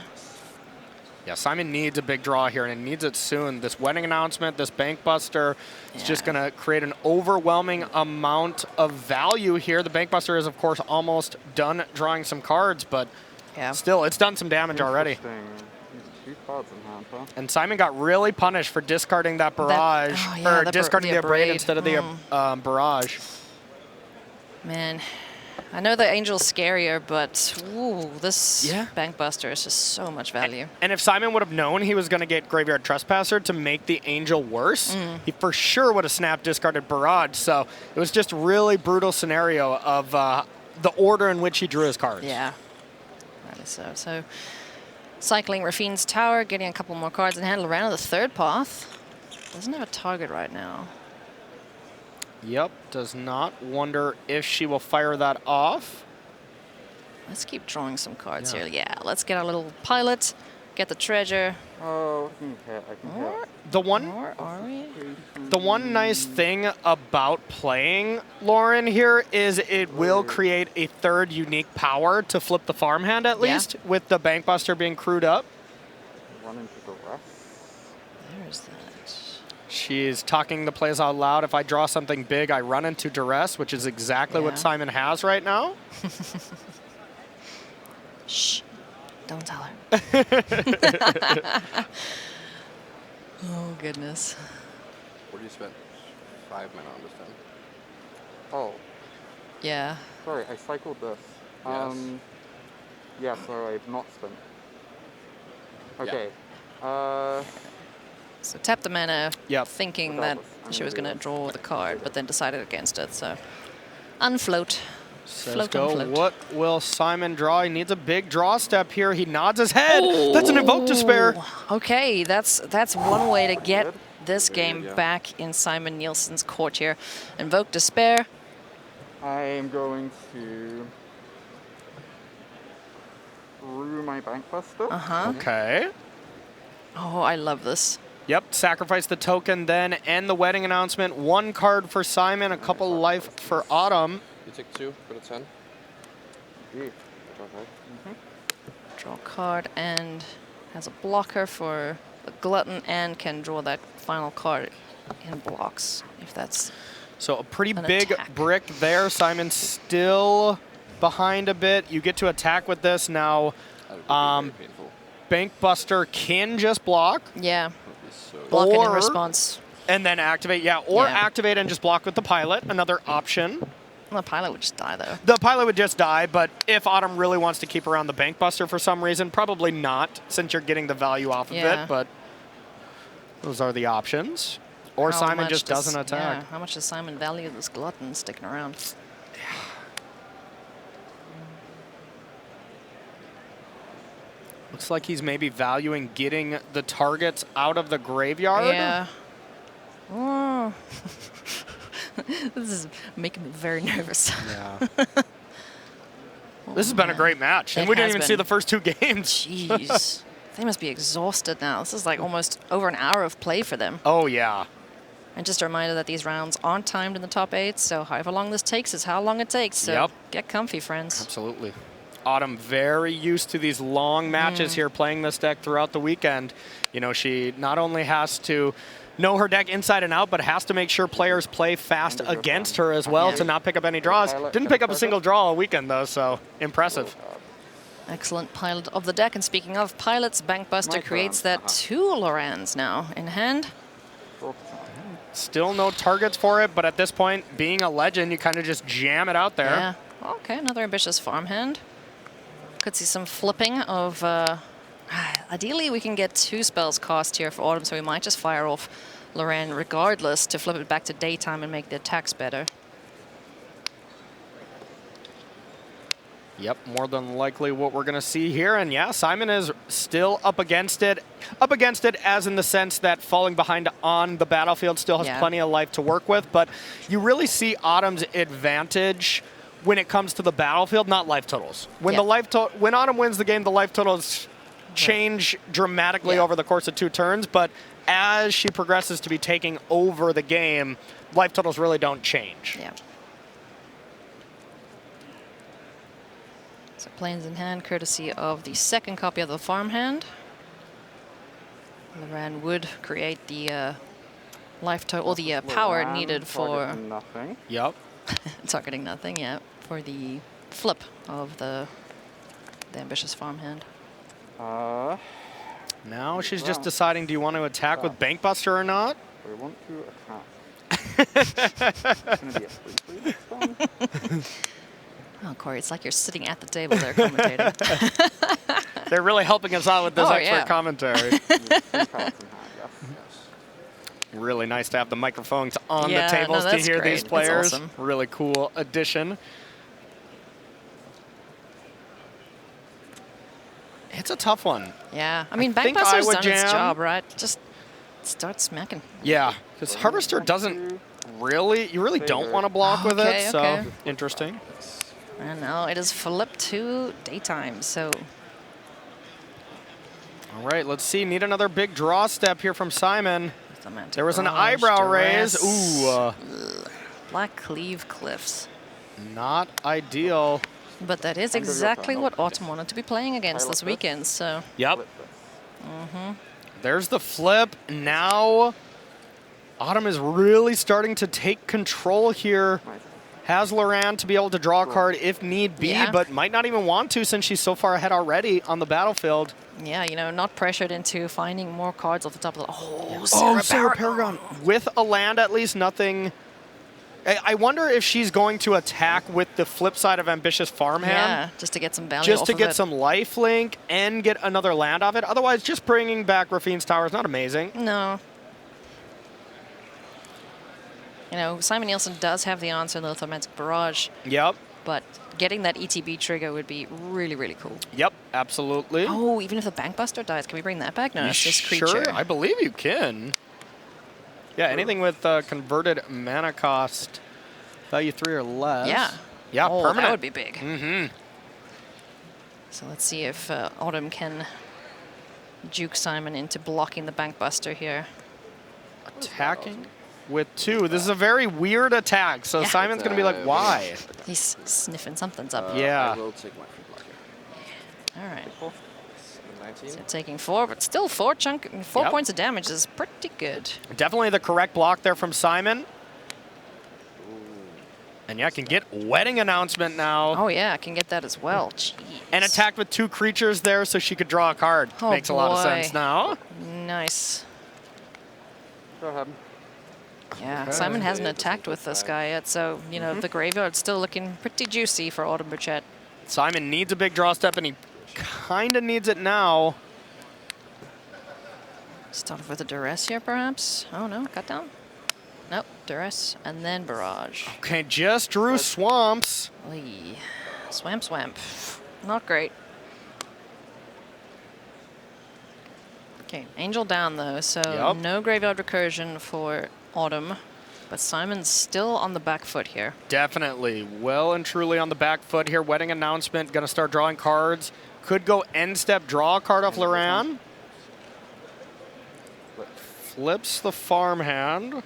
Yeah, Simon needs a big draw here, and it needs it soon. This Wedding Announcement, this Bankbuster, is just Yeah. going to create an overwhelming amount of value here. The Bankbuster is, of course, almost done drawing some cards, but Yeah. still, it's done some damage already. Interesting. He's 2 cards in hand, huh? And Simon got really punished for discarding that barrage, oh, yeah, or discarding the Abrade Abrade. instead of the barrage. Man. I know the Angel's scarier, but ooh, this Yeah. Bank Buster is just so much value. And if Simon would have known he was going to get Graveyard Trespasser to make the Angel worse, he for sure would have snapped discarded Barrage. So it was just a really brutal scenario of the order in which he drew his cards. Yeah, that is so. So cycling Rafine's Tower, getting a couple more cards in hand. Around the third path. Doesn't have a target right now. Yep, does not. Wonder if she will fire that off. Let's keep drawing some cards Yeah. here. Yeah, let's get our little pilot, get the treasure. Oh, I can hit. I can Or, hit. or are we? The one nice thing about playing Lauren here is it will create a third unique power to flip the farmhand at Yeah. least, with the Bank Buster being crewed up. Run into the rest. There's that. She's talking the plays out loud. If I draw something big, I run into duress, which is exactly Yeah. what Simon has right now. Shh. Don't tell her. Oh, goodness. What do you spend? 5 mana on this thing. Oh, Yeah. sorry, I cycled this. Yes. Yeah, so I've not spent. Yeah. Okay. So tap the mana, Yep. thinking that Regardless, she I'm was gonna going to do draw the card, but then decided against it. So unfloat. Says Float go. on float. What will Simon draw? He needs a big draw step here. He nods his head. That's an Invoke Despair. Okay, that's one way to get Good. this Very game good, yeah. back in Simon Nielsen's court here. Invoke Despair. I am going to brew my Bank Buster. Uh-huh. Okay. Oh, I love this. Yep, sacrifice the token, then end the wedding announcement. 1 card for Simon, a couple life for Autumn. You take 2 for the 10. Yeah. Okay. Draw a card and has a blocker for the glutton and can draw that final card in blocks if that's So a pretty An big attack. brick there. Simon's still behind a bit. You get to attack with this now. That would be very painful. Bank Buster can just block yeah, That would be so block it in Or- response. and then activate. Yeah, or Yeah. activate and just block with the pilot. Another option. Well, the pilot would just die though. The pilot would just die, but if Autumn really wants to keep around the Bank Buster for some reason, probably not, since you're getting the value off of Yeah. it, but those are the options. Or How Simon much just does- doesn't attack. Yeah, how much does Simon value this glutton sticking around? Looks like he's maybe valuing getting the targets out of the graveyard. Yeah. Oh. This is making me very nervous. Yeah. This has been a great match, and It we didn't has even see been. the first 2 games. Jeez. They must be exhausted now. This is like almost over an hour of play for them. Oh, yeah. And just a reminder that these rounds aren't timed in the top 8, so however long this takes is how long it takes. So Yep. get comfy, friends. Absolutely. Autumn very used to these long matches here, playing this deck throughout the weekend. You know, she not only has to know her deck inside and out, but has to make sure players play fast against her as well Yeah. to not pick up any draws. Didn't pick up a single draw all weekend, though, so impressive. Excellent pilot of the deck. And speaking of pilots, Bankbuster My creates turn. that 2 Lorans now in hand. Still no targets for it, but at this point, being a legend, you kind of just jam it out there. Yeah. Okay, another ambitious farmhand. Could see some flipping of... ideally, we can get 2 spells cost here for Autumn, so we might just fire off Loran regardless to flip it back to daytime and make the attacks better. Yep, more than likely what we're going to see here. And yeah, Simon is still up against it. Up against it as in the sense that falling behind on the battlefield still has Yeah. plenty of life to work with. But you really see Autumn's advantage when it comes to the battlefield, not life totals. When Yeah. when Autumn wins the game, the life totals change dramatically Yeah. over the course of 2 turns. But as she progresses to be taking over the game, life totals really don't change. Yeah. So planes in hand, courtesy of the second copy of the farmhand. Loran would create the life total, or the power Loran, needed for target nothing. Yep. targeting nothing, yeah, for the flip of the ambitious farmhand. Now she's just deciding, do you want to attack with Bankbuster or not? I want to attack. It's going to be a 3/3 this time. Oh, Corey, it's like you're sitting at the table there commentating. They're really helping us out with this expert commentary. Really nice to have the microphones on the tables to hear these players. Awesome. Really cool addition. It's a tough one. Yeah, I mean, think I Bankbuster's would done its jam. job, right? Just start smacking. Yeah, because Harvester doesn't really, you really don't want to block with Okay, it, so okay. interesting. And now it is flip to daytime, so All right, let's see. Need another big draw step here from Simon. semantic There was an barrage, eyebrow raise. duress. Ooh, Black Cleave Cliffs. not ideal. But that is exactly what Autumn wanted to be playing against this weekend, so Yep. There's the flip. Now, Autumn is really starting to take control here. Has Loran to be able to draw a card if need be, Yeah. but might not even want to since she's so far ahead already on the battlefield. yeah, you know, not pressured into finding more cards off the top of the... Oh, Sarah Sarah Paragon. With a land, at least nothing. I wonder if she's going to attack with the flip side of Ambitious Farmhand. Yeah, just to get some value Just off to of get it. some lifelink and get another land off it. Otherwise, just bringing back Rafine's Tower is not amazing. No. You know, Simon Nielsen does have the answer in the Lithomantic Barrage, Yep. but getting that ETB trigger would be really, really cool. Yep, absolutely. Oh, even if the Bankbuster dies, can we bring that back? No, it's this creature. Sure, I believe you can. Yeah, anything with converted mana cost, value 3 or less. Yeah. Yeah, Oh, permanent. that would be big. Mm-hmm. So let's see if Autumn can juke Simon into blocking the Bankbuster here. Attacking with 2. This is a very weird attack, so Yeah. Simon's going to be like, why? He's sniffing something's up. Yeah. I will take my free block here. All right. 19. So taking 4, but still 4 Yep. points of damage is pretty good. Definitely the correct block there from Simon. And yeah, can get Wedding Announcement now. Oh yeah, I can get that as well. Jeez. And attack with 2 creatures there so she could draw a card. Oh, Makes a lot of boy. sense now. Nice. Go ahead. Yeah, Simon hasn't attacked with this guy yet, so, you know, the graveyard's still looking pretty juicy for Autumn Burchett. Simon needs a big draw step, and he kind of needs it now. Start with a Duress here, perhaps? Oh, no, cut down? Nope, Duress, and then Barrage. Okay, just drew Swamps. Oy. Swamp, swamp. Not great. Okay, Angel down, though, so Yep. no Graveyard Recursion for Autumn, but Simon's still on the back foot here. Definitely well and truly on the back foot here. Wedding Announcement, going to start drawing cards. Could go end step, draw a card off Loran. Flips the farmhand.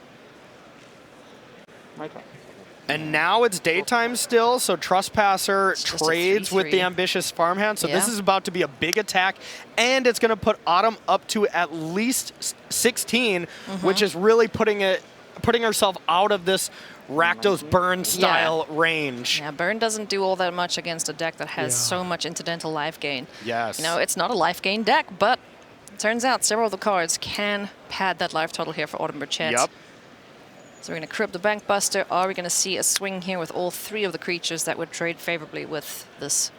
My turn. And now it's daytime still, so Trespasser It's just a trades with the 3/3. Ambitious Farmhand. So this Yeah. is about to be a big attack, and it's going to put Autumn up to at least 16, which is really putting herself out of this Rakdos burn style range. Yeah, Burn doesn't do all that much against a deck that has so much incidental life gain. Yes. You know, it's not a life gain deck, but it turns out several of the cards can pad that life total here for Autumn Burchett. Yep. So we're going to crib the Bankbuster. Are we going to see a swing here with all 3 of the creatures that would trade favorably with this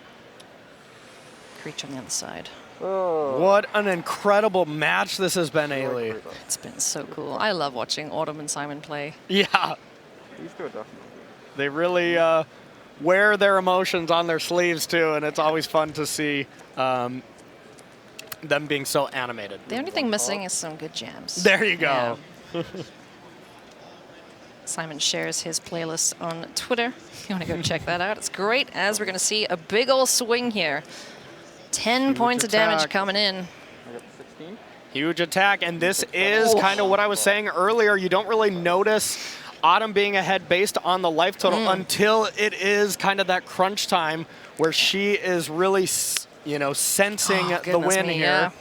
creature on the other side? Oh. What an incredible match this has been, Ailey. It's been so cool. I love watching Autumn and Simon play. Yeah, These two are definitely. they really wear their emotions on their sleeves too, and it's always fun to see them being so animated. The only thing missing is some good jams. There you go. Yeah. Simon shares his playlist on Twitter. If you want to go check that out, it's great, as we're going to see a big old swing here. 10 Huge points of damage attack. coming in. I got 16. Huge attack, and this is kind of what I was saying earlier. You don't really notice Autumn being ahead based on the life total until it is kind of that crunch time where she is really, sensing the Goodness win me, here. yeah.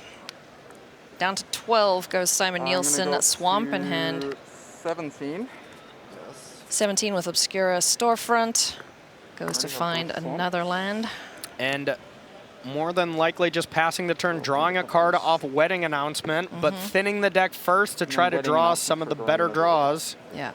Down to 12 goes Simon I'm gonna Nielsen, go Swamp in to hand. 17. 17 with Obscura Storefront. Goes to Already have find both swamps. another land. And more than likely just passing the turn, drawing a card off Wedding Announcement, but thinning the deck first to try to Wedding draw Announcement some of for the better drawing draws. Yeah.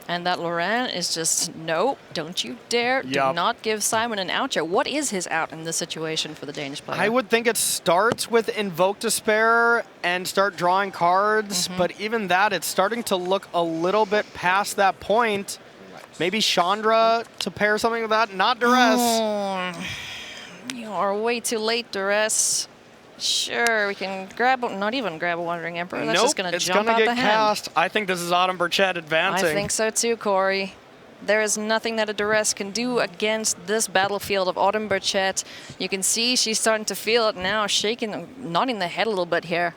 And that Laurent is just, no, don't you dare. Do not give Simon an out here. What is his out in this situation for the Danish player? I would think it starts with Invoke Despair and start drawing cards, but even that, it's starting to look a little bit past that point. Maybe Chandra to pair something with that, not Duress. You are way too late, Duress. Sure, we can grab, not even grab a Wandering Emperor. That's just going to jump out the hand. It's going to get cast. I think this is Autumn Burchett advancing. I think so too, Corey. There is nothing that a Duress can do against this battlefield of Autumn Burchett. You can see she's starting to feel it now, shaking, nodding the head a little bit here.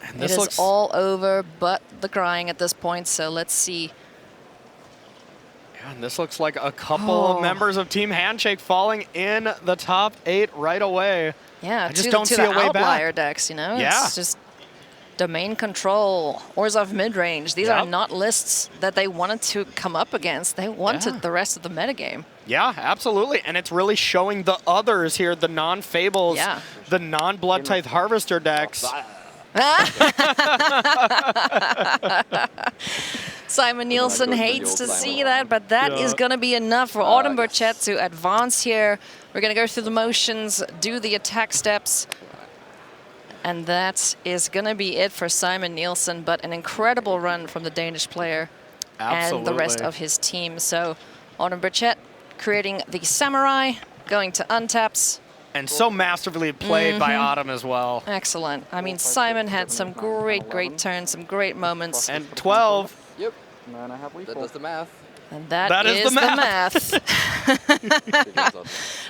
And it is all over but the crying at this point, so let's see. Yeah, and this looks like a couple of members of Team Handshake falling in the top 8 right away. Yeah, I just don't see a way outlier back. decks, you know? Yeah. It's just domain control, Orzhov midrange. These are not lists that they wanted to come up against. They wanted the rest of the metagame. Yeah, absolutely. And it's really showing the others here, the non-Fables, the non-Blood Tithe Harvester decks. Simon Nielsen hates to see that, but that is going to be enough for Autumn Burchett to advance here. We're going to go through the motions, do the attack steps, and that is going to be it for Simon Nielsen, but an incredible run from the Danish player and the rest of his team. So Autumn Burchett creating the Samurai, going to untaps. And so masterfully played by Autumn as well. Excellent. I mean, Simon had some great turns, some great moments. And 12. Yep. And then I have That does the math. And that is the math.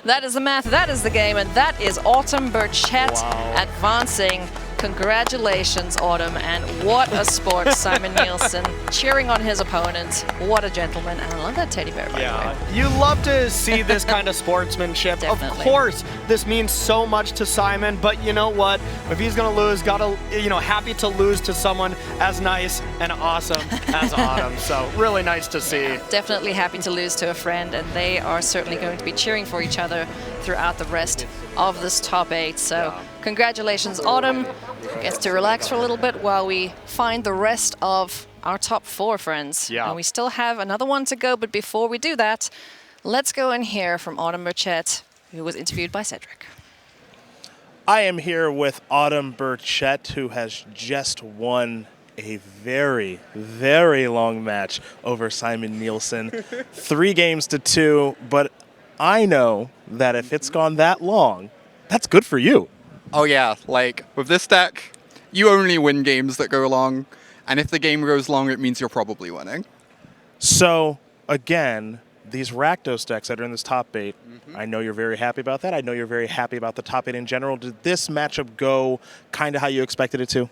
That is the math, that is the game, and that is Autumn Burchett advancing. Congratulations, Autumn, and what a sport, Simon Nielsen, cheering on his opponent. What a gentleman, and I love that teddy bear, by the way. You love to see this kind of sportsmanship. Definitely. Of course, this means so much to Simon, but you know what? If he's gonna lose, happy to lose to someone as nice and awesome as Autumn. So really nice to see. Yeah, definitely happy to lose to a friend, and they are certainly going to be cheering for each other throughout the rest of this top 8. So congratulations, Autumn. Gets to relax for a little bit while we find the rest of our top 4, friends. Yeah. And we still have another one to go, but before we do that, let's go and hear from Autumn Burchett, who was interviewed by Cedric. I am here with Autumn Burchett, who has just won a very, very long match over Simon Nielsen. 3 games to 2, but I know that if it's gone that long, that's good for you. Oh yeah, like with this deck, you only win games that go long, and if the game goes long, it means you're probably winning. So, again, these Rakdos decks that are in this top 8, I know you're very happy about that. I know you're very happy about the top 8 in general. Did this matchup go kind of how you expected it to?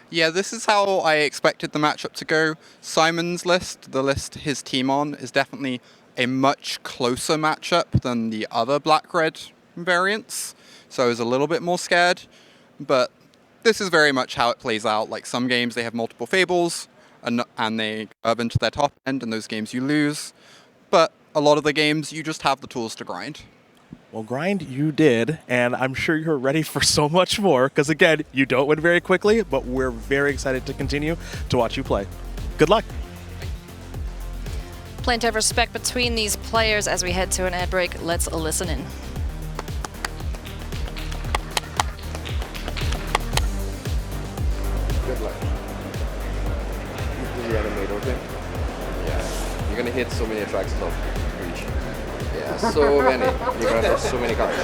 Yeah, this is how I expected the matchup to go. Simon's list, the list his team on, is definitely a much closer matchup than the other black-red variants. So I was a little bit more scared, but this is very much how it plays out. Like some games they have multiple Fables and they curve into their top end, and those games you lose. But a lot of the games you just have the tools to grind. Well, grind you did, and I'm sure you're ready for so much more, because again, you don't win very quickly, but we're very excited to continue to watch you play. Good luck. Plenty of respect between these players as we head to an ad break. Let's listen in. Good luck. Is the animate okay? Yeah. You're gonna hit so many attacks of reach. Yeah, so many. You're gonna have so many cards.